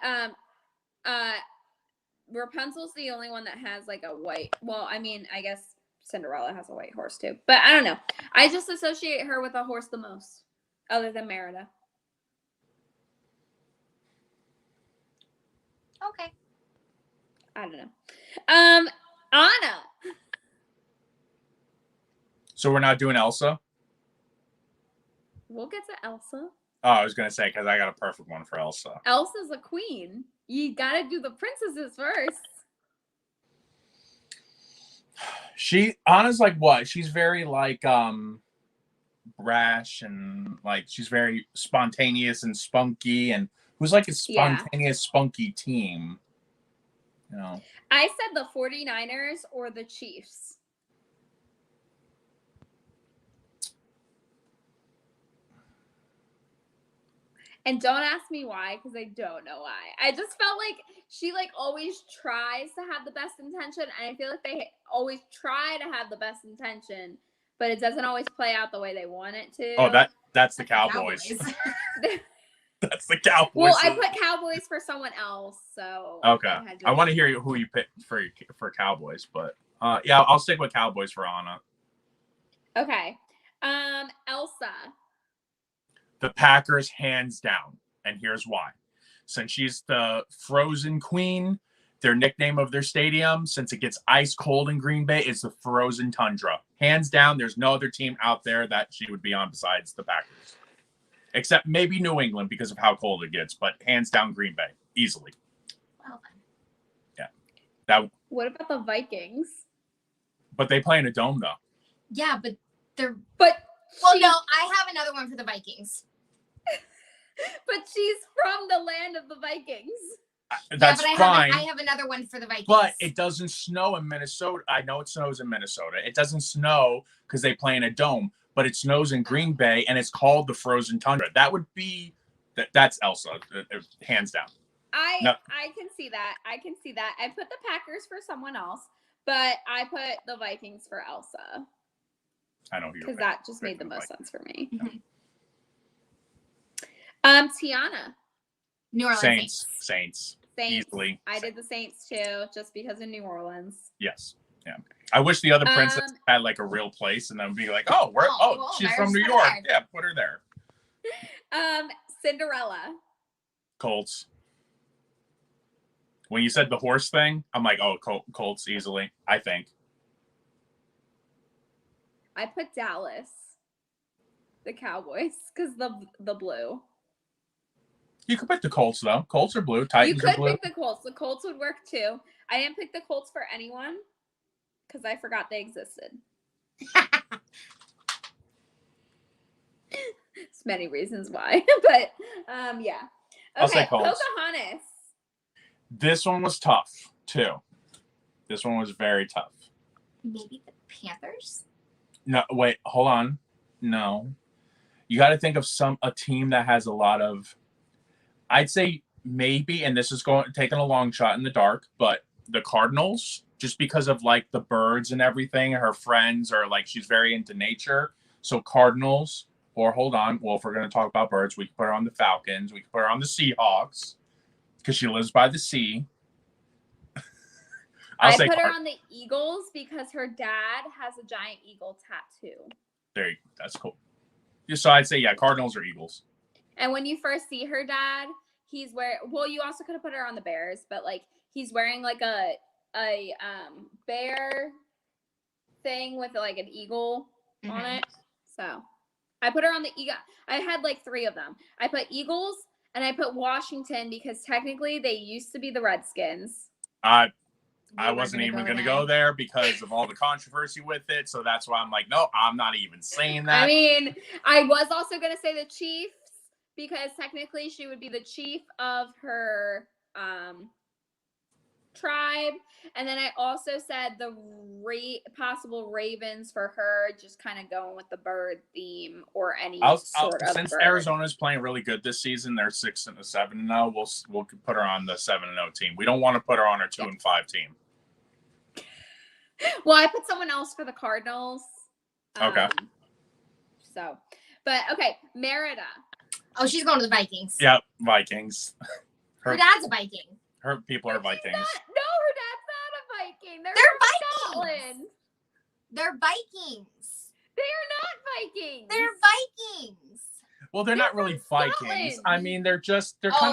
Rapunzel's the only one that has like a white. Well, I mean, I guess Cinderella has a white horse too, but I don't know. I just associate her with a horse the most, other than Merida. Okay. I don't know. Anna. So we're not doing Elsa? We'll get to Elsa. Oh, I was going to say, because I got a perfect one for Elsa. Elsa's a queen. You gotta do the princesses first. She Anna's like what? She's very like brash and like she's very spontaneous and spunky and who's like a spontaneous spunky team. You know. I said the 49ers or the Chiefs. And don't ask me why, because I don't know why. I just felt like she like always tries to have the best intention, and I feel like they always try to have the best intention, but it doesn't always play out the way they want it to. Oh, that's the Cowboys. That's the Cowboys. Well, I put Cowboys for someone else, so okay. I want to hear who you picked for Cowboys, but yeah, I'll stick with Cowboys for Anna. Okay, Elsa. The Packers, hands down, and here's why. Since she's the Frozen Queen, their nickname of their stadium, since it gets ice cold in Green Bay, is the Frozen Tundra. Hands down, there's no other team out there that she would be on besides the Packers. Except maybe New England because of how cold it gets, but hands down Green Bay, easily. Well then. Yeah. What about the Vikings? But they play in a dome, though. Yeah, but they're... Well, no, I have another one for the Vikings. But she's from the land of the Vikings. That's fine. I have another one for the Vikings. But it doesn't snow in Minnesota. I know it snows in Minnesota. It doesn't snow because they play in a dome, but it snows in Green Bay, and it's called the Frozen Tundra. That would be that's Elsa, hands down. I can see that. I put the Packers for someone else, but I put the Vikings for Elsa. I know who you're because that just made the most sense for me. Mm-hmm. Tiana. New Orleans Saints. Easily. I did the Saints too, just because of New Orleans. Yes. Yeah. I wish the other princess had like a real place, and then be like, she's from New York. Yeah, put her there. Cinderella. Colts. When you said the horse thing, I'm like, Colts easily, I think. I put Dallas, the Cowboys, because the blue. You could pick the Colts, though. Colts are blue. Titans are blue. You could pick the Colts. The Colts would work, too. I didn't pick the Colts for anyone because I forgot they existed. There's many reasons why, but yeah. I'll say Colts. Pocahontas. This one was tough, too. This one was very tough. Maybe the Panthers? No, wait, hold on. No. You got to think of a team that has a lot of, I'd say maybe, and this is taking a long shot in the dark, but the Cardinals, just because of like the birds and everything, her friends are like, she's very into nature. So Cardinals, or hold on, well, if we're going to talk about birds, we can put her on the Falcons. We can put her on the Seahawks because she lives by the sea. I put her on the Eagles because her dad has a giant eagle tattoo. There you go. That's cool. So I'd say, yeah, Cardinals or Eagles. And when you first see her dad, he's wearing, well, you also could have put her on the Bears, but like he's wearing like a bear thing with like an eagle on it. So I put her on the Eagle. I had like 3 of them. I put Eagles and I put Washington because technically they used to be the Redskins. I wasn't even going to go there because of all the controversy with it. So that's why I'm like, no, I'm not even saying that. I mean, I was also going to say the Chiefs because technically she would be the chief of her tribe. And then I also said the possible Ravens for her, just kind of going with the bird theme or any sort of since bird. Arizona's playing really good this season, they're 6-7 we'll put her on the 7-0 team. We don't want to put her on our 2-5 team. Well, I put someone else for the Cardinals. Okay. But okay, Merida. Oh, she's going to the Vikings. Yep, Vikings. Her dad's a Viking. Her people are Vikings. No, her dad's not a Viking. They're Vikings. Scotland. They're Vikings. They are not Vikings. They're Vikings. Well, they're not really Vikings. Scotland. I mean, they're kind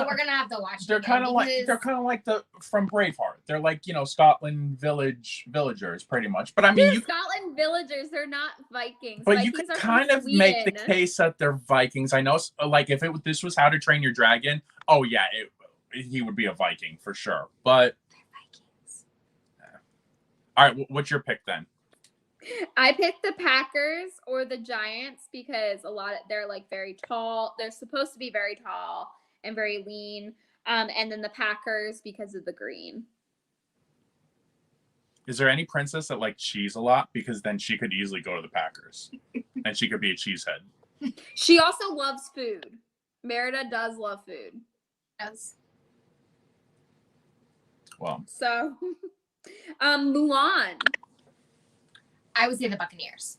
of. We're gonna have to watch. They're kind of like the from Braveheart. They're like Scotland villagers, pretty much. But I mean, Scotland villagers. They're not Vikings. But Vikings you could kind of make the case that they're Vikings. I know, like if this was How to Train Your Dragon. Oh yeah, he would be a Viking for sure. But they're Vikings. All right, what's your pick then? I picked the Packers or the Giants because they're like very tall. They're supposed to be very tall and very lean. And then the Packers because of the green. Is there any princess that likes cheese a lot? Because then she could easily go to the Packers, and she could be a cheesehead. She also loves food. Merida does love food. Yes. Well, so Mulan. I would say the Buccaneers.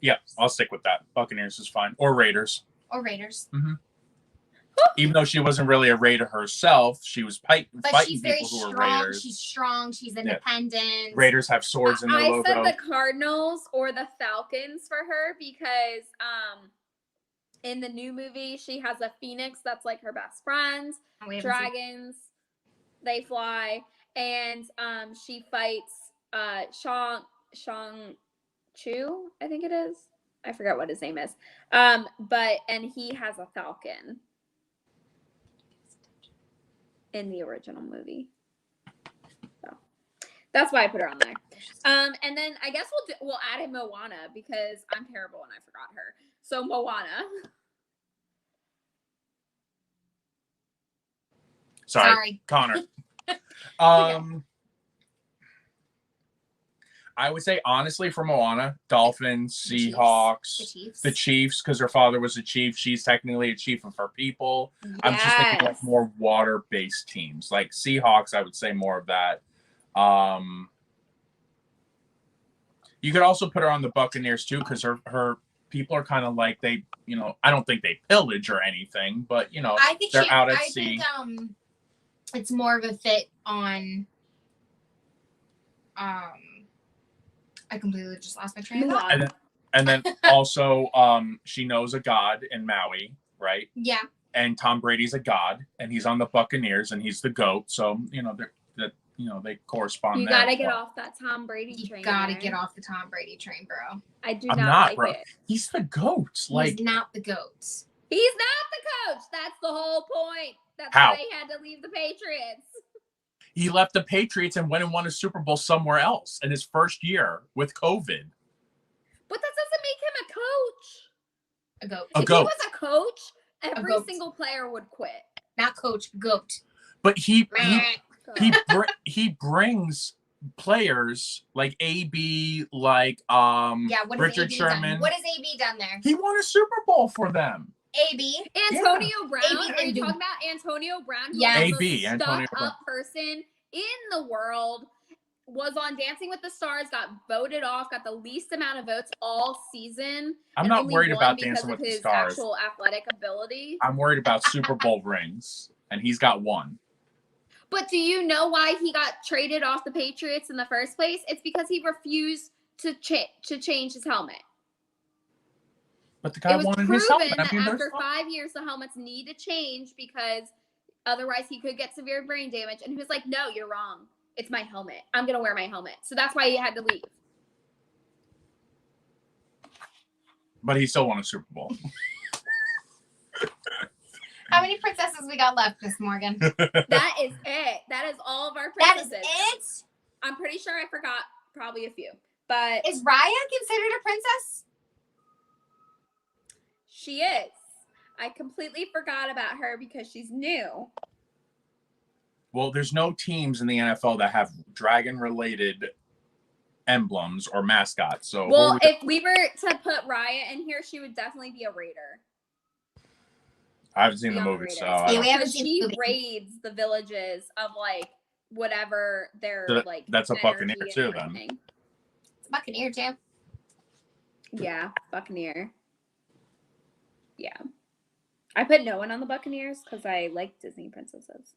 Yeah, I'll stick with that. Buccaneers is fine, or Raiders. Or Raiders. Mm-hmm. Even though she wasn't really a Raider herself, she was fighting she's very people who were strong. Raiders. She's strong. She's independent. Yeah. Raiders have swords in their logo. I said the Cardinals or the Falcons for her because in the new movie she has a phoenix that's like her best friend. Dragons, they fly, and she fights Shang Chu, I think it is. I forget what his name is. And he has a falcon in the original movie. So that's why I put her on there. And then I guess we'll add in Moana because I'm terrible and I forgot her. So Moana. Sorry. Connor. I would say, honestly, for Moana, Dolphins, Seahawks, the Chiefs, because her father was a chief. She's technically a chief of her people. Yes. I'm just thinking like more water-based teams. Like Seahawks, I would say more of that. You could also put her on the Buccaneers, too, because her people are kind of like I don't think they pillage or anything, but, I think they're out at sea. I think it's more of a fit on I completely just lost my train of thought. And then also, she knows a god in Maui, right? Yeah. And Tom Brady's a god, and he's on the Buccaneers, and he's the GOAT. So they correspond. You gotta get off that Tom Brady train. You gotta get off the Tom Brady train, bro. I do not like bro. it. He's the GOAT. He's not the GOAT. He's not the coach. That's the whole point. That's How? why he had to leave the Patriots. He left the Patriots and went and won a Super Bowl somewhere else in his first year with COVID. But that doesn't make him a coach. A GOAT. If he was a coach, every single player would quit. Not coach, GOAT. But he brings players like AB, like Richard Sherman. What has AB done there? He won a Super Bowl for them. AB. Antonio Brown. Are you talking about Antonio Brown? Yeah. AB. Antonio Brown. Person in the world, was on Dancing with the Stars, got voted off, got the least amount of votes all season. I'm not worried about Dancing with the Stars. Because of his actual athletic ability. I'm worried about Super Bowl rings, and he's got one. But do you know why he got traded off the Patriots in the first place? It's because he refused to change his helmet. But the guy wanted his helmet. It was proven that after 5 years, the helmets need to change because otherwise he could get severe brain damage. And he was like, no, you're wrong. It's my helmet. I'm going to wear my helmet. So that's why he had to leave. But he still won a Super Bowl. How many princesses we got left, Miss Morgan? That is it. That is all of our princesses. That is it? I'm pretty sure I forgot probably a few. But is Raya considered a princess? She is. I completely forgot about her because she's new. Well, there's no teams in the NFL that have dragon-related emblems or mascots. So, well, if we were to put Raya in here, she would definitely be a raider. I haven't seen the movie, so we haven't seen the movie. She raids the villages of like whatever their like. That's a Buccaneer too, then. It's a Buccaneer too. Yeah, Buccaneer. Yeah, I put no one on the Buccaneers because I like Disney princesses.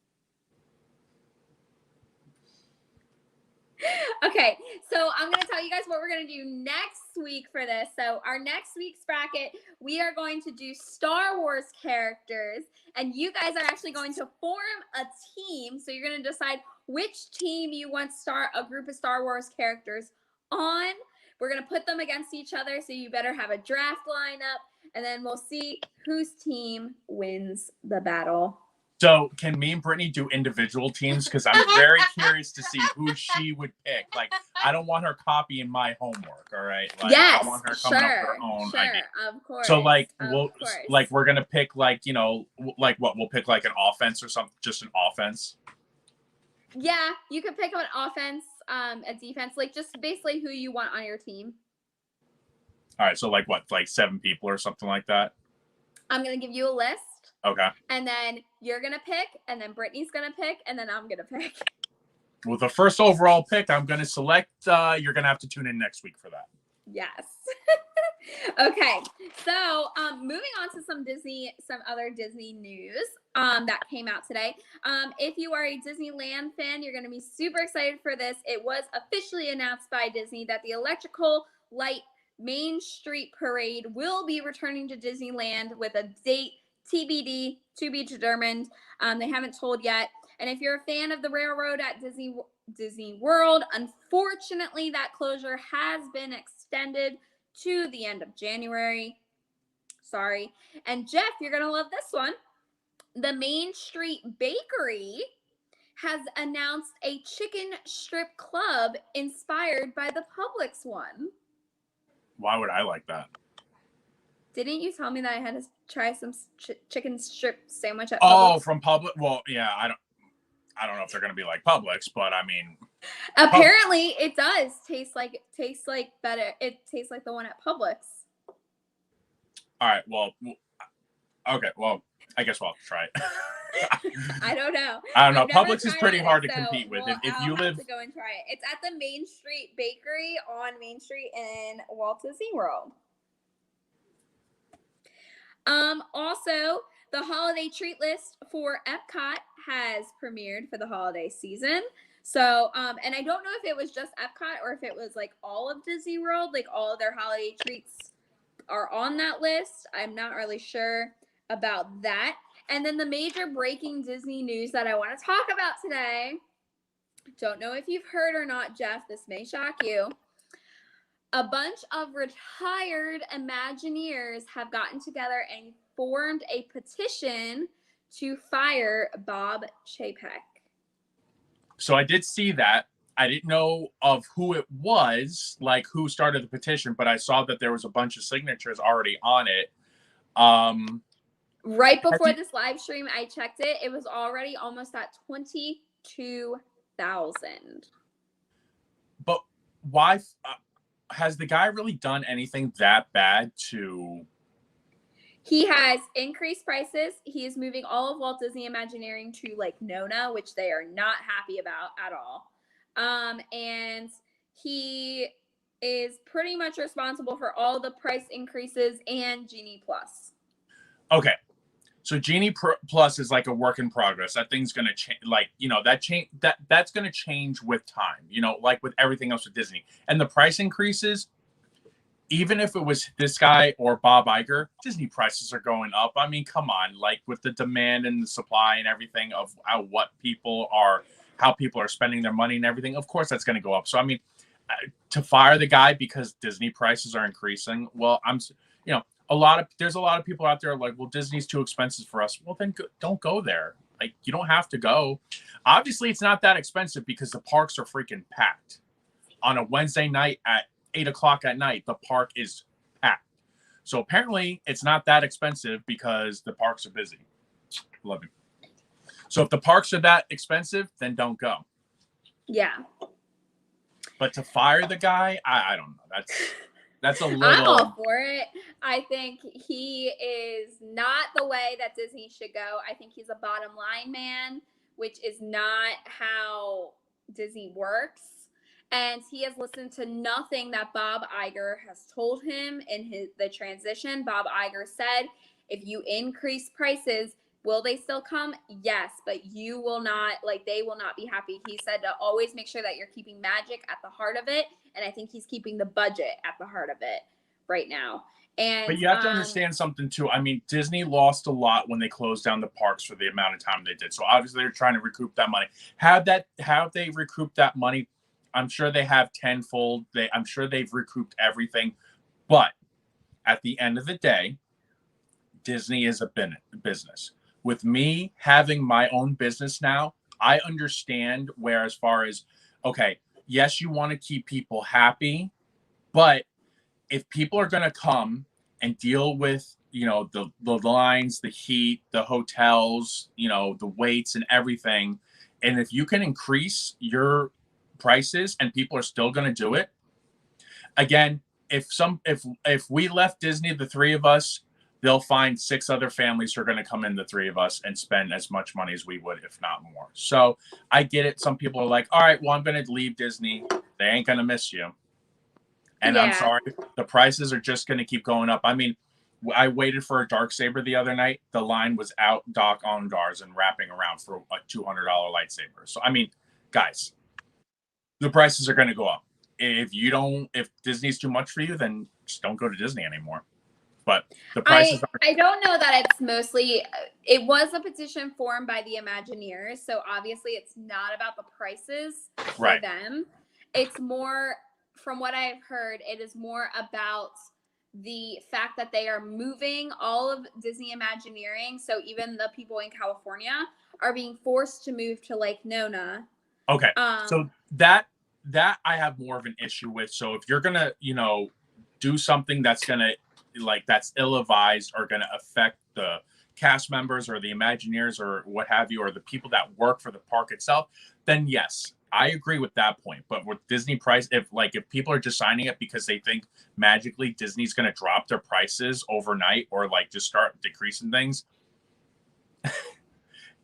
Okay, so I'm going to tell you guys what we're going to do next week for this. So our next week's bracket, we are going to do Star Wars characters, and you guys are actually going to form a team. So you're going to decide which team you want a group of Star Wars characters on. We're going to put them against each other, so you better have a draft lineup, and then we'll see whose team wins the battle So can me and Brittany do individual teams? Because I'm very curious to see who she would pick. Like, I don't want her copying my homework. All right. Like, Yes, I want her coming up with her own idea. Of course. So like we're gonna pick like like what we'll pick like an offense or something, just an offense. Yeah, you could pick up an offense, a defense, like just basically who you want on your team. All right, so like what, like 7 people or something like that? I'm gonna give you a list. Okay. And then you're gonna pick, and then Brittany's gonna pick, and then I'm gonna pick. With the first overall pick, I'm gonna select. You're gonna have to tune in next week for that. Yes. Okay. So, moving on to some other Disney news that came out today. If you are a Disneyland fan, you're going to be super excited for this. It was officially announced by Disney that the Electrical Light Main Street Parade will be returning to Disneyland with a date TBD, to be determined. They haven't told yet. And if you're a fan of the railroad at Disney World, unfortunately, that closure has been extended to the end of January. Sorry. And Jeff, you're going to love this one. The Main Street Bakery has announced a chicken strip club inspired by the Publix one. Why would I like that? Didn't you tell me that I had to try some chicken strip sandwich at Publix? Oh, from Publix? Well, yeah, I don't know if they're going to be like Publix, but I mean, apparently it does taste like better. It tastes like the one at Publix. All right. Well, okay. Well, I guess we'll have to try it. I don't know. I don't know. I've never Publix is tried pretty it, hard to so compete with. If I'll you live, have to go and try it. It's at the Main Street Bakery on Main Street in Walt Disney World. Also, the holiday treat list for Epcot has premiered for the holiday season. So, and I don't know if it was just Epcot or if it was like all of Disney World, like all of their holiday treats are on that list. I'm not really sure about that. And then the major breaking Disney news that I want to talk about today. Don't know if you've heard or not, Jeff. This may shock you. A bunch of retired Imagineers have gotten together and formed a petition to fire Bob Chapek. So I did see that. I didn't know of who it was, like who started the petition, but I saw that there was a bunch of signatures already on it. Right before this live stream, I checked it. It was already almost at 22,000. But why? Has the guy really done anything that bad to? He has increased prices. He is moving all of Walt Disney Imagineering to like Nona, which they are not happy about at all. And he is pretty much responsible for all the price increases and Genie Plus. Okay. So Genie Plus is like a work in progress. That thing's going to change, like, that's going to change with time, like with everything else with Disney. And the price increases, even if it was this guy or Bob Iger, Disney prices are going up. I mean, come on, like with the demand and the supply and everything of how people are spending their money and everything, of course that's going to go up. So, I mean, to fire the guy because Disney prices are increasing, well, there's a lot of people out there like, well, Disney's too expensive for us. Well, then don't go there. Like, you don't have to go. Obviously, it's not that expensive because the parks are freaking packed. On a Wednesday night at 8:00 at night, the park is packed. So apparently, it's not that expensive because the parks are busy. Love you. So if the parks are that expensive, then don't go. Yeah. But to fire the guy, I don't know. That's a little. I'm all for it. I think he is not the way that Disney should go. I think he's a bottom line man, which is not how Disney works. And he has listened to nothing that Bob Iger has told him in the transition. Bob Iger said, if you increase prices, will they still come? Yes, but you will not, they will not be happy. He said to always make sure that you're keeping magic at the heart of it. And I think he's keeping the budget at the heart of it right now. But you have to understand something too. I mean, Disney lost a lot when they closed down the parks for the amount of time they did. So obviously they're trying to recoup that money. Have they recouped that money? I'm sure they have tenfold. I'm sure they've recouped everything. But at the end of the day, Disney is a business. with me having my own business now, I understand where, as far as, okay, yes, you want to keep people happy, but if people are going to come and deal with, the lines, the heat, the hotels, the waits and everything, and if you can increase your prices and people are still going to do it, again, if we left Disney, the three of us, they'll find 6 other families who are going to come in, the 3 of us, and spend as much money as we would, if not more. So I get it. Some people are like, all right, well, I'm going to leave Disney. They ain't going to miss you. And I'm sorry, the prices are just going to keep going up. I mean, I waited for a Darksaber the other night. The line was out Doc on Gars and wrapping around for a $200 lightsaber. So, I mean, guys, the prices are going to go up. If Disney's too much for you, then just don't go to Disney anymore. But the prices I don't know that it's mostly, it was a petition formed by the Imagineers. So obviously it's not about the prices for them. It's more, from what I've heard, it is more about the fact that they are moving all of Disney Imagineering. So even the people in California are being forced to move to Lake Nona. Okay. So that I have more of an issue with. So if you're going to, do something that's going to, that's ill-advised or going to affect the cast members or the Imagineers or what have you, or the people that work for the park itself, then yes, I agree with that point. But with Disney price, if people are just signing it because they think magically Disney's going to drop their prices overnight or just start decreasing things.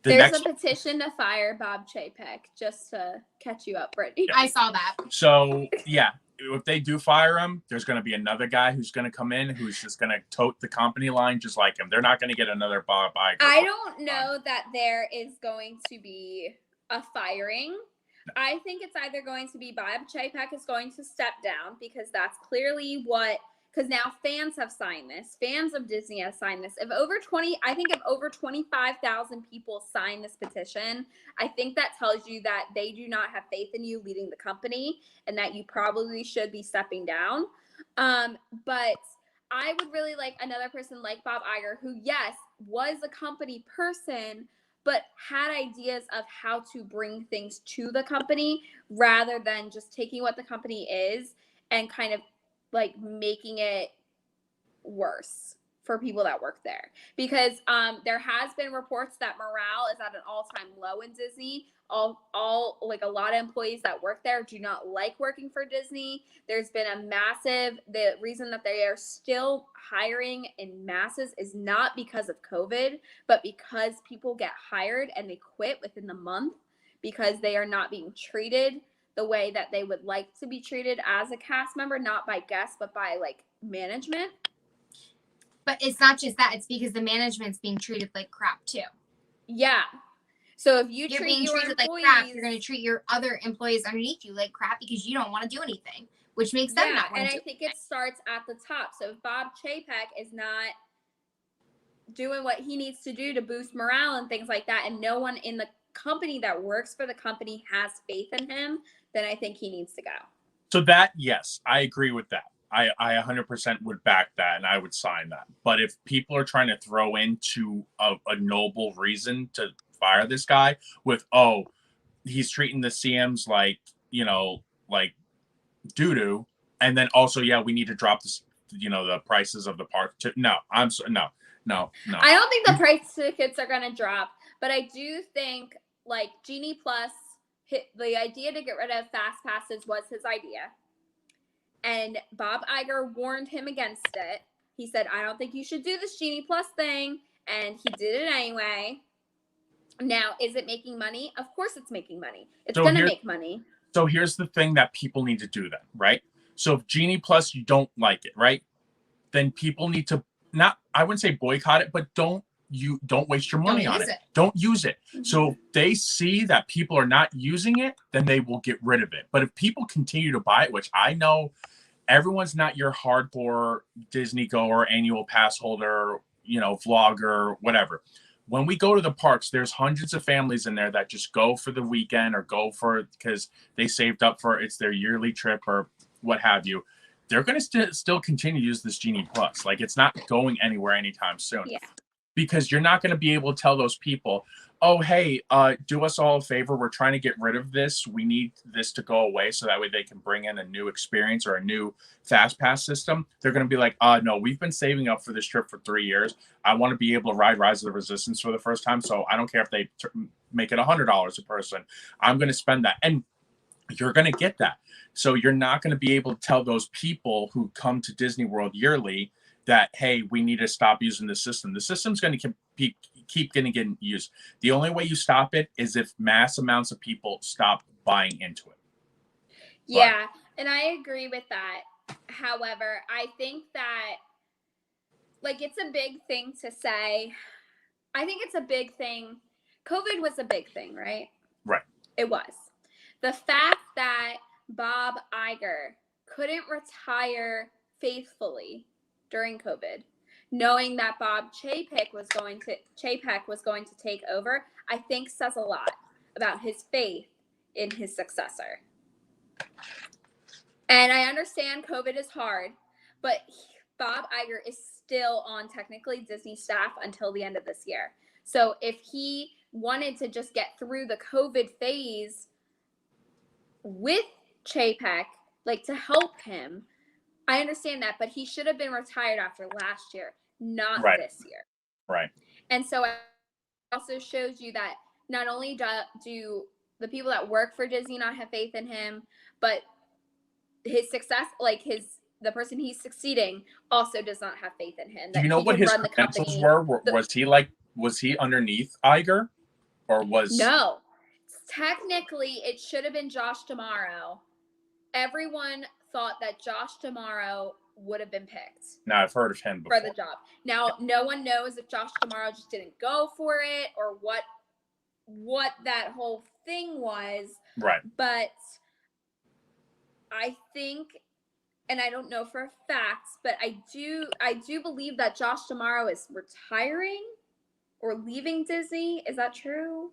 There's a petition to fire Bob Chapek, just to catch you up, Brittany. Yeah. I saw that. So yeah, if they do fire him, there's going to be another guy who's going to come in who's just going to tote the company line just like him. They're not going to get another Bob Iger. I don't know that there is going to be a firing. No. I think it's either going to be Bob Chapek is going to step down because that's clearly because now fans have signed this. Fans of Disney have signed this. If over 25,000 people sign this petition, I think that tells you that they do not have faith in you leading the company and that you probably should be stepping down. But I would really like another person like Bob Iger, who, yes, was a company person, but had ideas of how to bring things to the company rather than just taking what the company is and kind of making it worse for people that work there, because there has been reports that morale is at an all-time low in Disney. A lot of employees that work there do not like working for Disney. There's been the reason that they are still hiring in masses is not because of COVID, but because people get hired and they quit within the month because they are not being treated the way that they would like to be treated as a cast member, not by guests, but by management. But it's not just that; it's because the management's being treated like crap too. Yeah. So if you're being treated like crap, you're going to treat your other employees underneath you like crap because you don't want to do anything, which makes them not want to do anything. And I think it starts at the top. So if Bob Chapek is not doing what he needs to do to boost morale and things like that, and no one in the company that works for the company has faith in him, then I think he needs to go. So that, yes, I agree with that. I 100% would back that and I would sign that. But if people are trying to throw into a noble reason to fire this guy with, he's treating the CMs like doo-doo, and then also, we need to drop this, the prices of the park. No. I don't think the price tickets are going to drop, but I do think Genie Plus, the idea to get rid of fast passes was his idea. And Bob Iger warned him against it. He said, I don't think you should do this Genie Plus thing. And he did it anyway. Now, is it making money? Of course it's making money. It's going to make money. So here's the thing that people need to do then, right? So if Genie Plus, you don't like it, right? Then people need to I wouldn't say boycott it, but don't waste your money on it. Don't use it. Mm-hmm. So if they see that people are not using it, then they will get rid of it. But if people continue to buy it, which I know everyone's not your hardcore Disney goer, annual pass holder, vlogger, whatever. When we go to the parks, there's hundreds of families in there that just go for the weekend or go for it because they saved up for it's their yearly trip or what have you. They're going to still continue to use this Genie Plus. It's not going anywhere anytime soon. Yeah. because you're not going to be able to tell those people, oh, hey, do us all a favor. We're trying to get rid of this. We need this to go away so that way they can bring in a new experience or a new fast pass system. They're going to be like, no, we've been saving up for this trip for 3 years. I want to be able to ride Rise of the Resistance for the first time. So I don't care if they make it $100 a person. I'm going to spend that. And you're going to get that. So you're not going to be able to tell those people who come to Disney World yearly that, hey, we need to stop using the system. The system's going to keep getting used. The only way you stop it is if mass amounts of people stop buying into it. Yeah, and I agree with that. However, I think that, like, it's a big thing to say. I think it's a big thing. COVID was a big thing, right? Right. It was. The fact that Bob Iger couldn't retire faithfully during COVID, knowing that Bob Chapek was going to take over, I think says a lot about his faith in his successor. And I understand COVID is hard, but Bob Iger is still on technically Disney staff until the end of this year. So if he wanted to just get through the COVID phase with Chapek, like, to help him, I understand that, but he should have been retired after last year, not this year. Right. And so it also shows you that not only do the people that work for Disney not have faith in him, but his success, like the person he's succeeding, also does not have faith in him. Do you know what his credentials were? Was he underneath Iger, or was no? Technically, it should have been Josh D'Amaro. Everyone thought that Josh D'Amaro would have been picked. Now, I've heard of him before. For the job. Now, no one knows if Josh D'Amaro just didn't go for it or what that whole thing was. Right. But I think, and I don't know for a fact, but I do believe that Josh D'Amaro is retiring or leaving Disney. Is that true?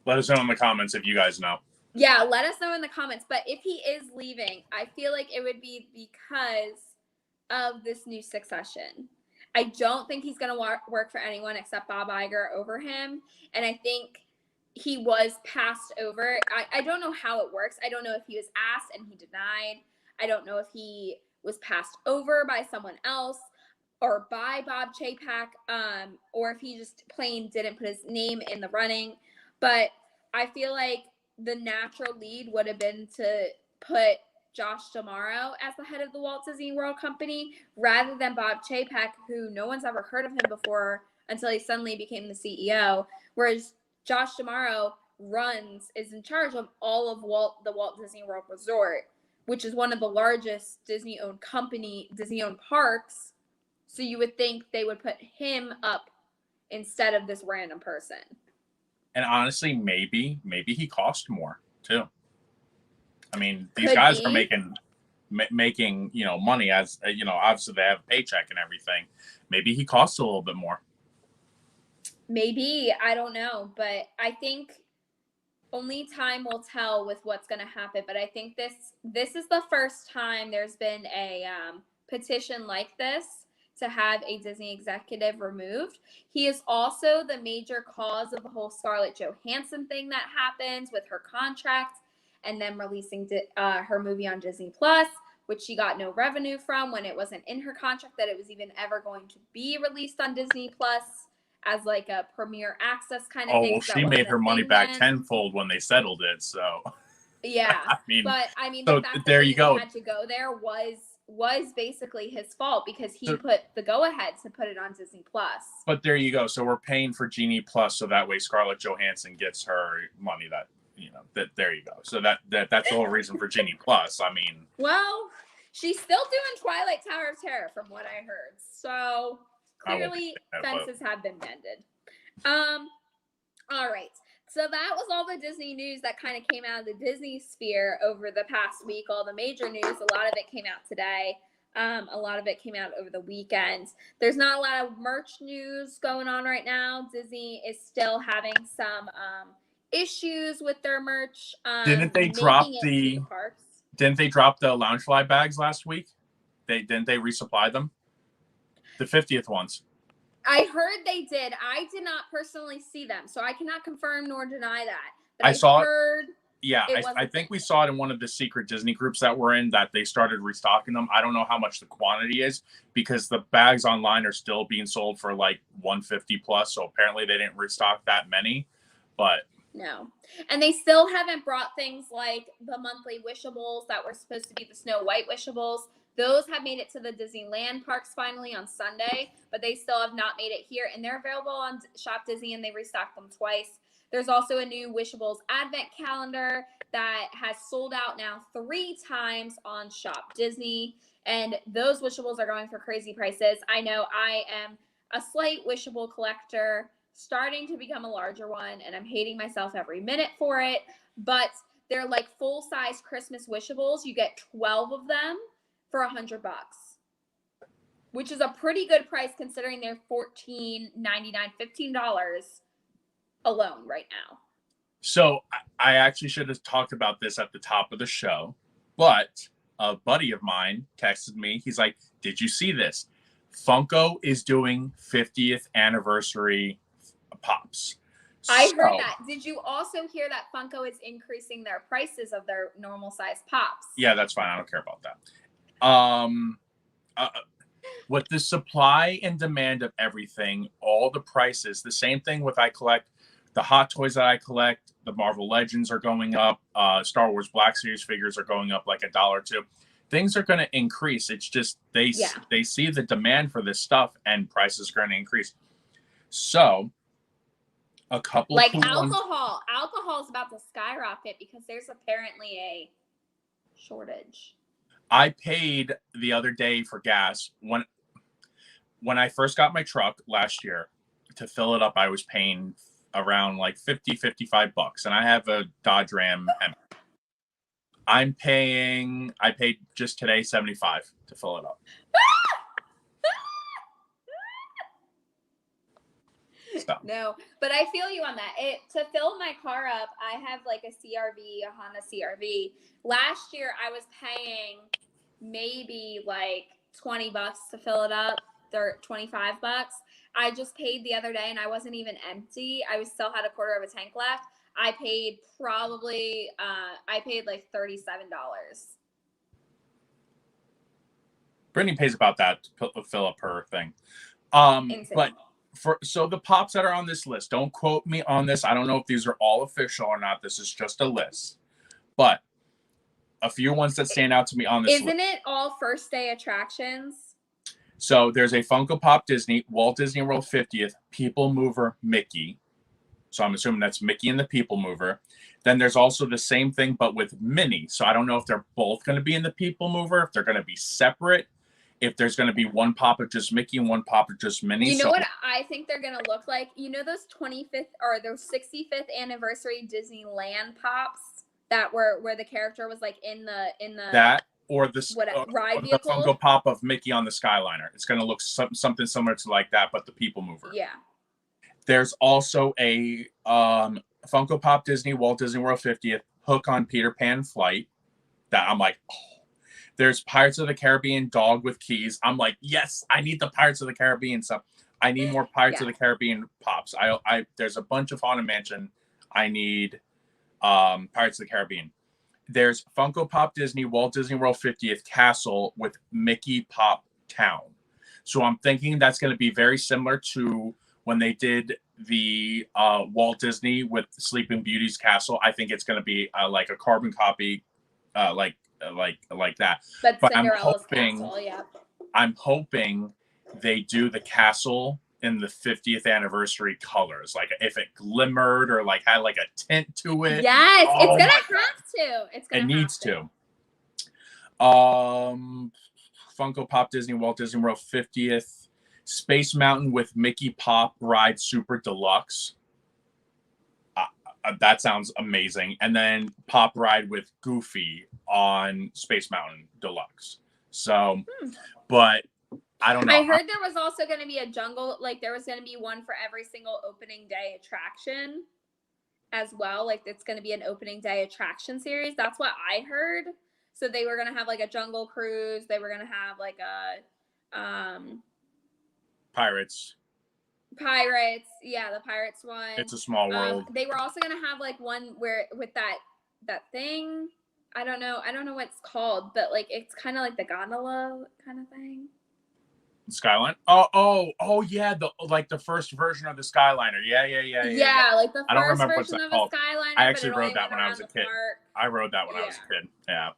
Let us know in the comments if you guys know. Yeah, let us know in the comments. But if he is leaving, I feel like it would be because of this new succession. I don't think he's going to work for anyone except Bob Iger over him. And I think he was passed over. I don't know how it works. I don't know if he was asked and he denied. I don't know if he was passed over by someone else or by Bob Chapek, or if he just plain didn't put his name in the running. But I feel like the natural lead would have been to put Josh D'Amaro as the head of the Walt Disney World Company rather than Bob Chapek, who no one's ever heard of him before until he suddenly became the CEO. Whereas Josh D'Amaro is in charge of all of the Walt Disney World Resort, which is one of the largest Disney-owned parks. So you would think they would put him up instead of this random person. And honestly, maybe he cost more too. I mean, these guys are making money, as obviously they have a paycheck and everything. Maybe he costs a little bit more. Maybe, I don't know, but I think only time will tell with what's going to happen. But I think this is the first time there's been a petition like this to have a Disney executive removed. He is also the major cause of the whole Scarlett Johansson thing that happens with her contract and then releasing her movie on Disney Plus, which she got no revenue from when it wasn't in her contract that it was even ever going to be released on Disney Plus as like a premiere access kind of thing. Well, she made her money back tenfold when they settled it. So yeah, I mean, so there you go. Had to go there was basically his fault because he put the go-ahead to put it on Disney Plus. But there you go. So we're paying for Genie Plus so that way Scarlett Johansson gets her money. There you go. So that's the whole reason for Genie Plus. I mean, well, she's still doing Twilight Tower of Terror from what I heard. So clearly fences have been mended. All right. So that was all the Disney news that kind of came out of the Disney sphere over the past week. All the major news, a lot of it came out today. A lot of it came out over the weekend. There's not a lot of merch news going on right now. Disney is still having some issues with their merch. Didn't they drop the Loungefly bags last week? Didn't they resupply them? The 50th ones. I heard they did. I did not personally see them, so I cannot confirm nor deny that. But I saw it. heard Yeah, it was I a think thing. we saw it in one of the secret Disney groups that we're in, that they started restocking them. I don't know how much the quantity is, because the bags online are still being sold for like 150 plus. So apparently they didn't restock that many, but No. And they still haven't brought things like the monthly wishables that were supposed to be the Snow White wishables. Those have made it to the Disneyland parks finally on Sunday, but they still have not made it here. And they're available on Shop Disney, and they restocked them twice. There's also a new Wishables Advent calendar that has sold out now 3 times on Shop Disney. And those Wishables are going for crazy prices. I know I am a slight Wishable collector, starting to become a larger one, and I'm hating myself every minute for it. But they're like full-size Christmas Wishables. You get 12 of them for $100, which is a pretty good price considering they're $14.99, $15 alone right now. so I actually should have talked about this at the top of the show, but a buddy of mine texted me. He's like, "Did you see this? Funko is doing 50th anniversary pops." I heard that. Did you also hear that Funko is increasing their prices of their normal size pops? Yeah, that's fine. I don't care about that. With the supply and demand of everything, all the prices, the same thing with I collect the Hot Toys that I collect, the Marvel Legends are going up, Star Wars Black Series figures are going up like $1 or $2. Things are going to increase. It's just they see the demand for this stuff, and prices are going to increase. So a couple like cool alcohol. Alcohol is about to skyrocket because there's apparently a shortage. I paid the other day for gas when I first got my truck last year. To fill it up, I was paying around like $55, and I have a Dodge Ram. I paid just today $75 to fill it up. So. No, but I feel you on that. To fill my car up, I have like a CRV, a Honda CRV. Last year, I was paying maybe like $20 to fill it up, or $25. I just paid the other day, and I wasn't even empty. I still had a quarter of a tank left. I paid like $37. Brittany pays about that to fill up her thing. Insane. But so the pops that are on this list, don't quote me on this. I don't know if these are all official or not. This is just a list. But a few ones that stand out to me on this list. Isn't it all first day attractions? So there's a Funko Pop Disney, Walt Disney World 50th, People Mover Mickey. So I'm assuming that's Mickey and the People Mover. Then there's also the same thing, but with Minnie. So I don't know if they're both going to be in the People Mover, if they're going to be separate, if there's going to be one pop of just Mickey and one pop of just Minnie. You know what I think they're going to look like? You know those 25th or those 65th anniversary Disneyland pops that were where the character was like in the that or the ride or vehicle? The Funko Pop of Mickey on the Skyliner. It's going to look something similar to like that, but the People Mover. Yeah. There's also a Funko Pop Disney Walt Disney World 50th Hook on Peter Pan Flight that I'm like, oh. There's Pirates of the Caribbean dog with keys. I'm like, yes, I need the Pirates of the Caribbean stuff. I need more Pirates of the Caribbean pops. There's a bunch of Haunted Mansion. I need Pirates of the Caribbean. There's Funko Pop Disney Walt Disney World 50th Castle with Mickey Pop Town. So I'm thinking that's going to be very similar to when they did the Walt Disney with Sleeping Beauty's castle. I think it's going to be like a carbon copy, like that. But Cinderella's castle, yeah. I'm hoping they do the castle in the 50th anniversary colors, like if it glimmered or like had like a tint to it. Yes, it's gonna have to. It needs to. Funko Pop Disney Walt Disney World 50th Space Mountain with Mickey Pop Ride Super Deluxe. That sounds amazing. And then Pop Ride with Goofy on Space Mountain Deluxe. So, but I don't know. I heard there was also going to be a jungle, like there was going to be one for every single opening day attraction as well. Like it's going to be an opening day attraction series. That's what I heard. So they were going to have like a jungle cruise. They were going to have like a Pirates. Pirates. Yeah, the Pirates won. It's a small world. They were also gonna have like one where with that thing. I don't know what it's called, but like it's kind of like the gondola kind of thing. Skyline. Oh yeah, the first version of the Skyliner. Yeah. Like the I don't first remember what's version that of called. a Skyliner. I actually but it rode only that went when I around was a the kid. park. I rode that when I was a kid. Yeah.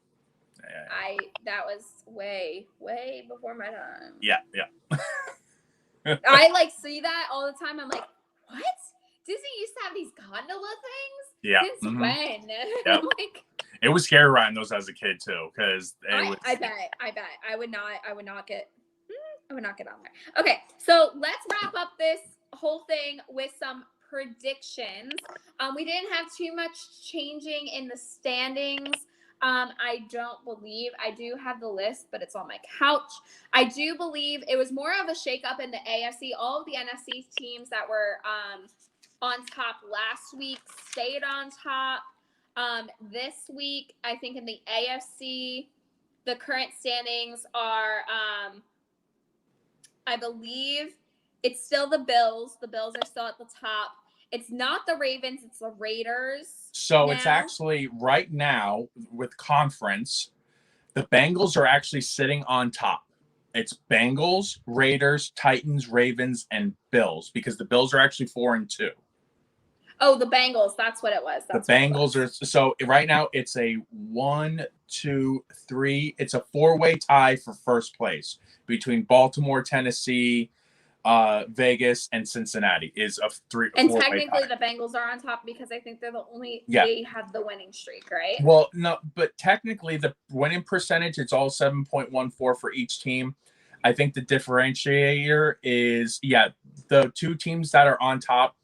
That was way before my time. Yeah. I like see that all the time. I'm like, what? Disney used to have these gondola things? Yeah. Since when? Yep. I'm like, It was scary riding those as a kid too, because I bet I would not get on there. Okay, so let's wrap up this whole thing with some predictions. We didn't have too much changing in the standings. I don't believe I do have the list, but it's on my couch. I do believe it was more of a shakeup in the AFC. All of the NFC teams that were on top last week stayed on top. This week, I think in the AFC, the current standings are, I believe it's still the Bills. The Bills are still at the top. It's not the Ravens, it's the Raiders. So now. It's actually right now with conference, the Bengals are actually sitting on top. It's Bengals, Raiders, Titans, Ravens, and Bills, because the Bills are actually 4-2. Oh, the Bengals. That's what it was. The Bengals are so right now it's a 1, 2, 3. It's a 4-way tie for first place between Baltimore, Tennessee, Vegas, and Cincinnati. Is a 3. And technically, the Bengals are on top because I think they're the only. Yeah. They have the winning streak, right? Well, no, but technically the winning percentage, it's all 7.14 for each team. I think the differentiator is the two teams that are on top.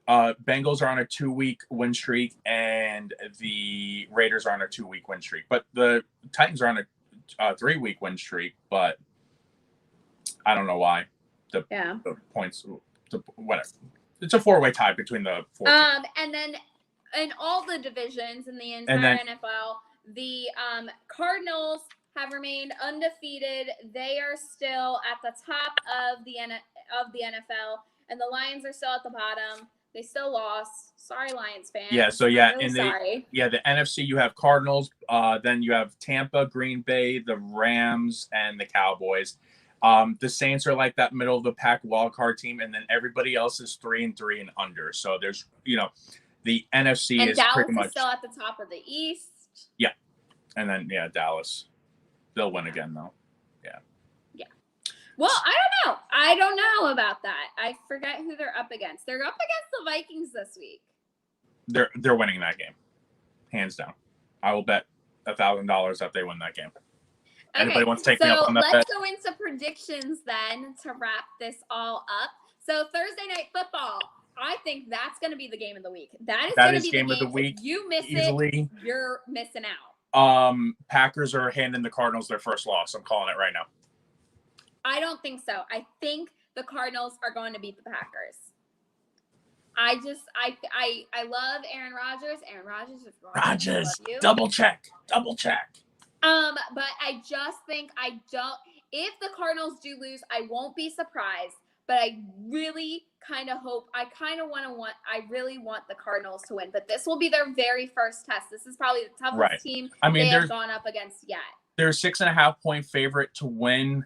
Bengals are on a 2-week win streak, and the Raiders are on a 2-week win streak. But the Titans are on a 3-week win streak. But I don't know why. The points, whatever. It's a 4-way tie between the 4 teams. And then in all the divisions in the entire NFL, the Cardinals have remained undefeated. They are still at the top of the NFL, and the Lions are still at the bottom. They still lost. Sorry, Lions fans. Yeah, so sorry. The NFC, you have Cardinals, then you have Tampa, Green Bay, the Rams, and the Cowboys. The Saints are like that middle of the pack wild card team, and then everybody else is 3-3 and under. So there's the NFC and is Dallas pretty much is still at the top of the East. Yeah, and then Dallas, they'll win again though. Well, I don't know about that. I forget who they're up against. They're up against the Vikings this week. They're winning that game, hands down. I will bet $1,000 that they win that game. Anybody wants to take me up on that bet? Let's go into predictions then to wrap this all up. So Thursday Night Football, I think that's going to be the game of the week. That is going to be game the of the week. If you miss easily. it, you're missing out. Packers are handing the Cardinals their first loss. I'm calling it right now. I don't think so. I think the Cardinals are going to beat the Packers. I love Aaron Rodgers. Aaron Rodgers is wrong. Rodgers, double check. But I just think if the Cardinals do lose, I won't be surprised. But I really kind of hope, I really want the Cardinals to win. But this will be their very first test. This is probably the toughest team they have gone up against yet. They're a 6.5-point favorite to win.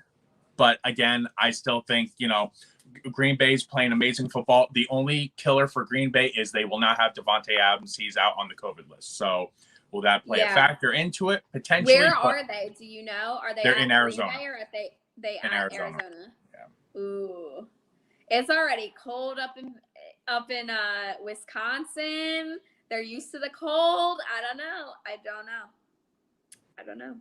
But again, I still think, Green Bay's playing amazing football. The only killer for Green Bay is they will not have Devontae Adams. He's out on the COVID list. So will that play a factor into it? Potentially. Where are they? Do you know? Are they in Arizona? Green Bay or they in at Arizona? Yeah. Ooh. It's already cold up in Wisconsin. They're used to the cold. I don't know.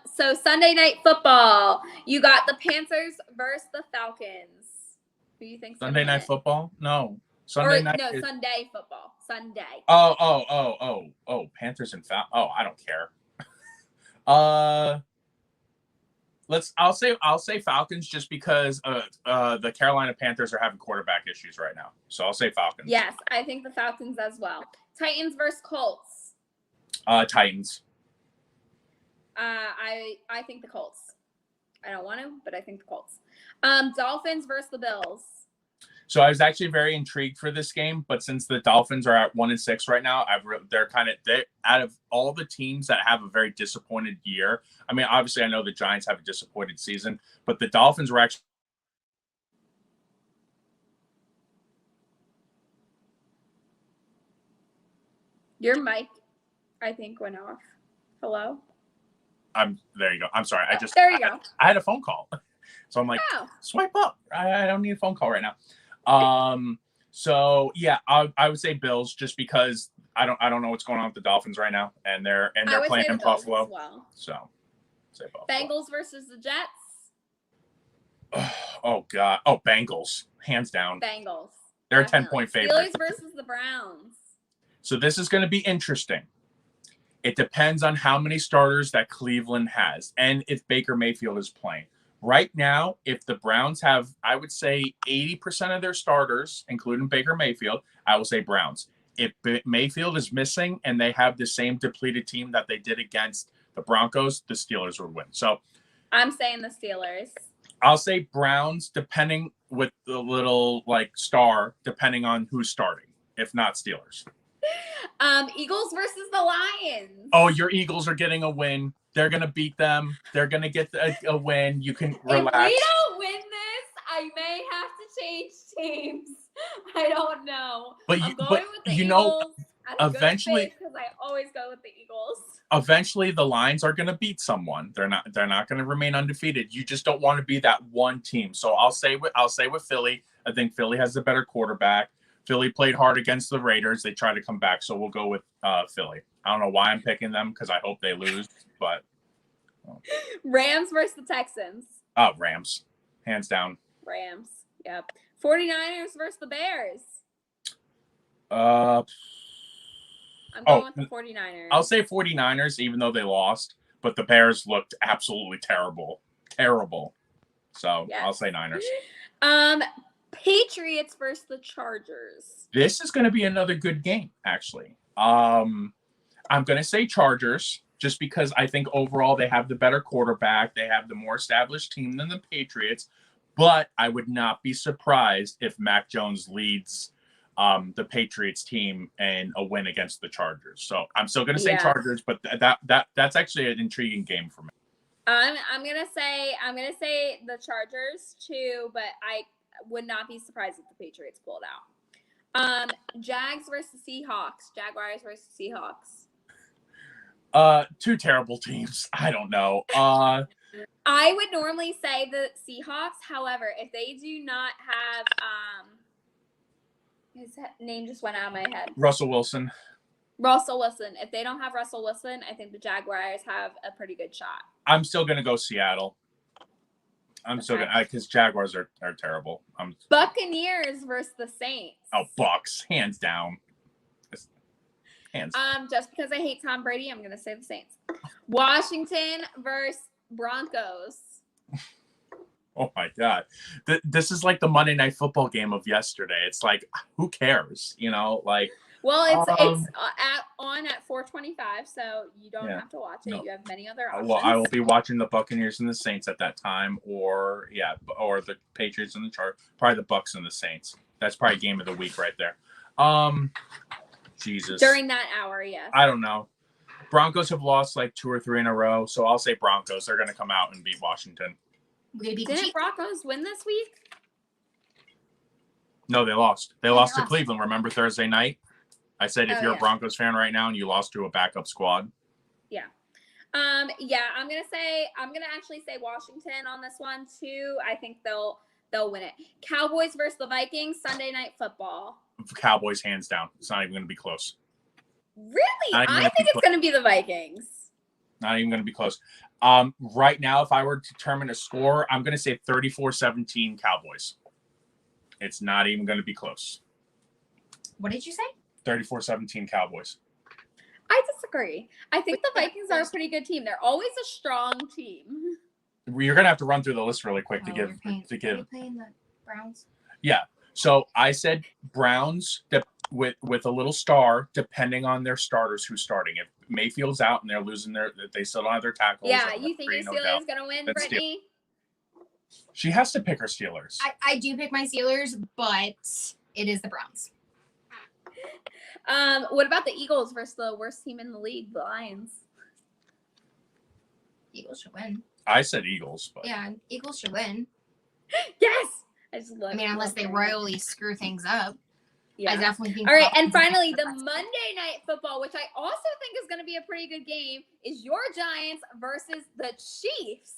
So Sunday Night Football, you got the Panthers versus the Falcons. Who do you think? Sunday Night Football? No. Sunday football. Sunday. Oh, Panthers and Falcons. Oh, I don't care. I'll say Falcons just because the Carolina Panthers are having quarterback issues right now. So I'll say Falcons. Yes, I think the Falcons as well. Titans versus Colts. Titans. I think the Colts. I don't want to, but I think the Colts. Dolphins versus the Bills. So I was actually very intrigued for this game, but since the Dolphins are at 1-6 right now, they're out of all the teams that have a very disappointed year. I mean, obviously, I know the Giants have a disappointed season, but the Dolphins were actually. Your mic, I think, went off. Hello. There you go. I'm sorry. There you go. I had a phone call, so I'm like, swipe up. I don't need a phone call right now. So yeah, I would say Bills just because I don't know what's going on with the Dolphins right now, and they're playing in Buffalo. Well. So say Buffalo. Bengals versus the Jets. Oh God. Oh, Bengals, hands down. Bengals. They're a 10-point favorite. Steelers versus the Browns. So this is going to be interesting. It depends on how many starters that Cleveland has and if Baker Mayfield is playing. Right now, if the Browns have, I would say 80% of their starters, including Baker Mayfield, I will say Browns. If Mayfield is missing and they have the same depleted team that they did against the Broncos, the Steelers would win. So I'm saying the Steelers. I'll say Browns, depending with the little star, depending on who's starting, if not Steelers. Eagles versus the Lions. Oh, your Eagles are getting a win. They're going to beat them. They're going to get a win. You can relax. If we don't win this, I may have to change teams. I don't know. But I'm going with the Eagles. Know, eventually, because I always go with the Eagles. Eventually, the Lions are going to beat someone. They're not going to remain undefeated. You just don't want to be that one team. So I'll say with Philly. I think Philly has the better quarterback. Philly played hard against the Raiders. They tried to come back, so we'll go with Philly. I don't know why I'm picking them because I hope they lose, but Rams versus the Texans. Rams, hands down. Rams. Yep. 49ers versus the Bears. I'm going with the 49ers. I'll say 49ers, even though they lost, but the Bears looked absolutely terrible. Terrible. So yes. I'll say Niners. Patriots versus the Chargers. This is going to be another good game, actually. I'm going to say Chargers just because I think overall they have the better quarterback. They have the more established team than the Patriots. But I would not be surprised if Mac Jones leads the Patriots team in a win against the Chargers. So I'm still going to say Chargers, but that's actually an intriguing game for me. I'm gonna say the Chargers too, but I would not be surprised if the Patriots pulled out. Jags versus Seahawks. Jaguars versus Seahawks. Two terrible teams. I don't know. I would normally say the Seahawks. However, if they do not have his name just went out of my head. Russell Wilson. If they don't have Russell Wilson, I think the Jaguars have a pretty good shot. I'm still gonna go Seattle. Still gonna because Jaguars are terrible. Buccaneers versus the Saints. Oh, Bucks, hands down. Hands. Just because I hate Tom Brady, I'm gonna say the Saints. Washington versus Broncos. Oh my God, this is like the Monday Night Football game of yesterday. It's like, who cares? Well, it's on at 4:25, so you don't have to watch it. No. You have many other options. Well, I will be watching the Buccaneers and the Saints at that time, or the Patriots and the Chargers. Probably the Bucks and the Saints. That's probably game of the week right there. Jesus. During that hour, yes. I don't know. Broncos have lost like 2 or 3 in a row, so I'll say Broncos. They're going to come out and beat Washington. Didn't Broncos win this week? No, they lost. They lost to Cleveland. Remember Thursday night? I said if you're a Broncos fan right now and you lost to a backup squad. Yeah. I'm gonna actually say Washington on this one too. I think they'll win it. Cowboys versus the Vikings, Sunday Night Football. Cowboys hands down. It's not even gonna be close. Really? I think it's gonna be the Vikings. Not even gonna be close. Right now, if I were to determine a score, I'm gonna say 34-17 Cowboys. It's not even gonna be close. What did you say? 34-17 Cowboys. I disagree. I think the Vikings are a pretty good team. They're always a strong team. You're gonna have to run through the list really quick to give. Are you playing the Browns? Yeah. So I said Browns with a little star, depending on their starters who's starting. If Mayfield's out and they're losing they still don't have their tackles. Yeah, you think your Steelers gonna win, Brittany? She has to pick her Steelers. I do pick my Steelers, but it is the Browns. What about the Eagles versus the worst team in the league, the Lions? Eagles should win. I said Eagles, but Yeah, Eagles should win. Yes. I just love. I mean, unless they royally screw things up. Yeah. I definitely think. All right, and Dolphins finally, are the best. Monday Night Football, which I also think is going to be a pretty good game, is your Giants versus the Chiefs.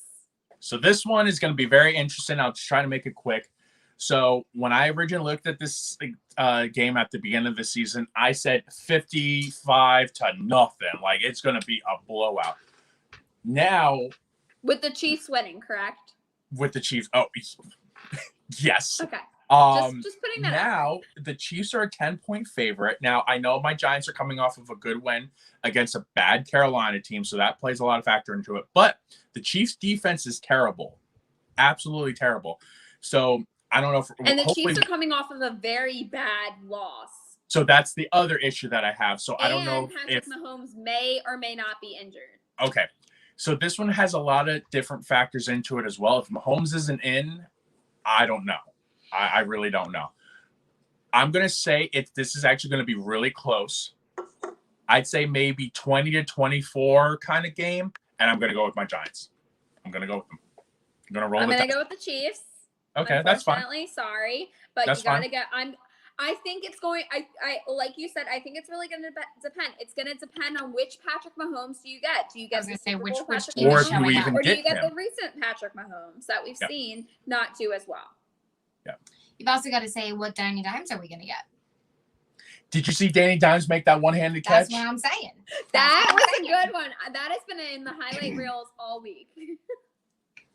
so this one is going to be very interesting. I'll just try to make it quick. So when I originally looked at this game at the beginning of the season, I said 55-0. Like it's going to be a blowout. Now With the Chiefs winning, correct? with the Chiefs, yes. Okay. Just putting that out. Now the Chiefs are a 10-point favorite. Now I know my Giants are coming off of a good win against a bad Carolina team, so that plays a lot of factor into it. But the Chiefs defense is terrible, absolutely terrible. So I don't know if And the Chiefs are coming off of a very bad loss. So that's the other issue that I have. So I don't know Patrick Mahomes may or may not be injured. Okay. So this one has a lot of different factors into it as well. If Mahomes isn't in, I don't know. I really don't know. I'm going to say this is actually going to be really close. I'd say maybe 20-24 kind of game, and I'm going to go with my Giants. I'm going to go with them. I'm going to roll with them. I'm going to go with the Chiefs. Okay, that's fine. Unfortunately, sorry, but That's you got to fine. get I think it's going I like you said, I think it's really going to depend. It's going to depend on which Patrick Mahomes do you get. Do you get the Super Bowl Patrick team is Or do Mahomes, we showing up? even or do you get get him? the recent Patrick Mahomes that we've Yeah. seen not do as well? You've also got to say, what Danny Dimes are we going to get? Did you see Danny Dimes make that one-handed catch? That's what I'm saying. That was a good one. That has been in the highlight reels all week.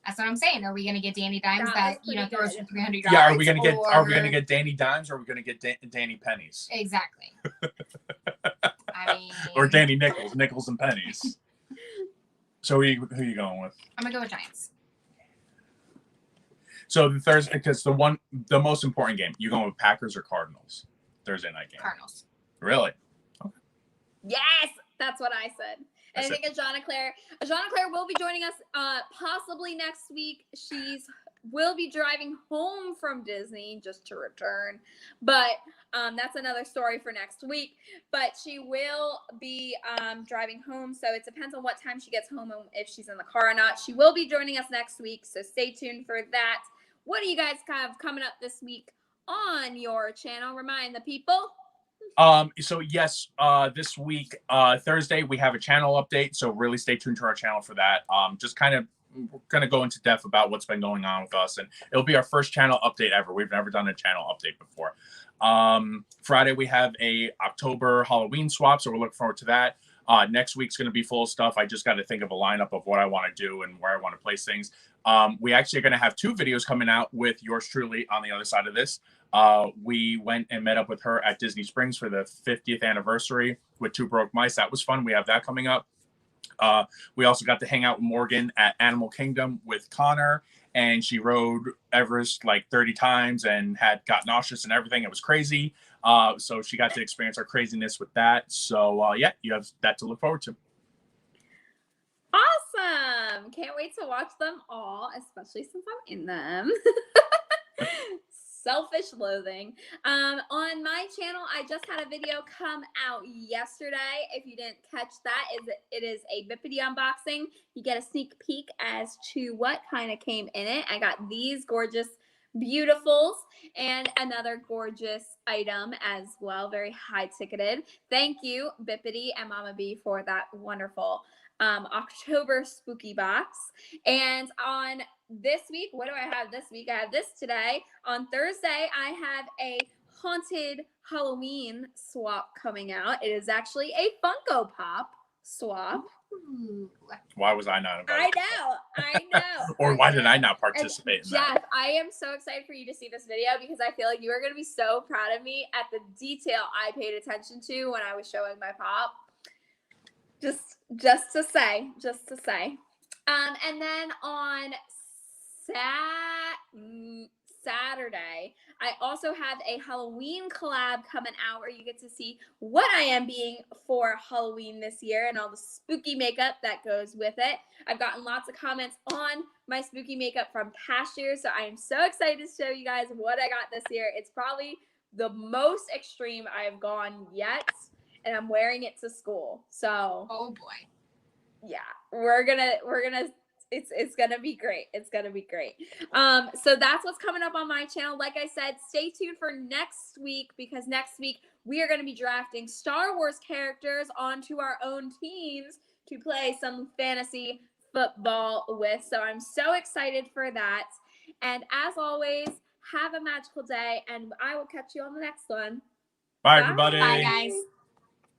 That's what I'm saying. Are we going to get Danny Dimes That that was pretty throws good. for 300 yards? Yeah, are we gonna get or- Danny Dimes, or are we gonna get Danny Pennies, Exactly. I mean, or Danny Nickels and pennies? So who you going with? I'm gonna go with Giants. So the Thursday, because the most important game, you going with Packers or Cardinals? Thursday night game. Cardinals. Really? Yes, that's what I said. And That's I think Ajana Claire will be joining us possibly next week. Will be driving home from Disney just to return. But that's another story for next week. But she will be driving home. So it depends on what time she gets home and if she's in the car or not. She will be joining us next week. So stay tuned for that. What do you guys have coming up this week on your channel? Remind the people. So yes, this week, Thursday, we have a channel update. So really stay tuned to our channel for that. Just kind of, we're going to go into depth about what's been going on with us, and it'll be our first channel update ever. We've never done a channel update before. Friday, we have a October Halloween swap. So we're looking forward to that. Next week's going to be full of stuff. I just got to think of a lineup of what I want to do and where I want to place things. We actually are going to have 2 videos coming out with yours truly on the other side of this. We went and met up with her at Disney Springs for the 50th anniversary with 2 Broke Mice. That was fun. We have that coming up. We also got to hang out with Morgan at Animal Kingdom with Connor, and she rode Everest like 30 times and got nauseous and everything. It was crazy. So she got to experience our craziness with that. So yeah, you have that to look forward to. Awesome. Can't wait to watch them all, especially since I'm in them. Selfish loathing. On my channel, I just had a video come out yesterday. If you didn't catch that, it is a Bippity unboxing. You get a sneak peek as to what kind of came in it. I got these gorgeous beautifuls and another gorgeous item as well. Very high ticketed. Thank you, Bippity and Mama B, for that wonderful October spooky box. And on this week, what do I have this week? I have this today. On Thursday, I have a haunted Halloween swap coming out. It is actually a Funko Pop swap. Ooh. Why was I not invited? I know. Or why did I not participate in that? Jeff, I am so excited for you to see this video because I feel like you are going to be so proud of me at the detail I paid attention to when I was showing my pop. Just to say. And then on Saturday. I also have a Halloween collab coming out where you get to see what I am being for Halloween this year and all the spooky makeup that goes with it. I've gotten lots of comments on my spooky makeup from past years, so I am so excited to show you guys what I got this year. It's probably the most extreme I've gone yet, and I'm wearing it to school. So, oh boy. Yeah, we're gonna it's gonna be great. It's gonna be great. So that's what's coming up on my channel. Like I said, stay tuned for next week, because next week we are gonna be drafting Star Wars characters onto our own teams to play some fantasy football with. So I'm so excited for that. And as always, have a magical day, and I will catch you on the next one. Bye, everybody. Bye, guys.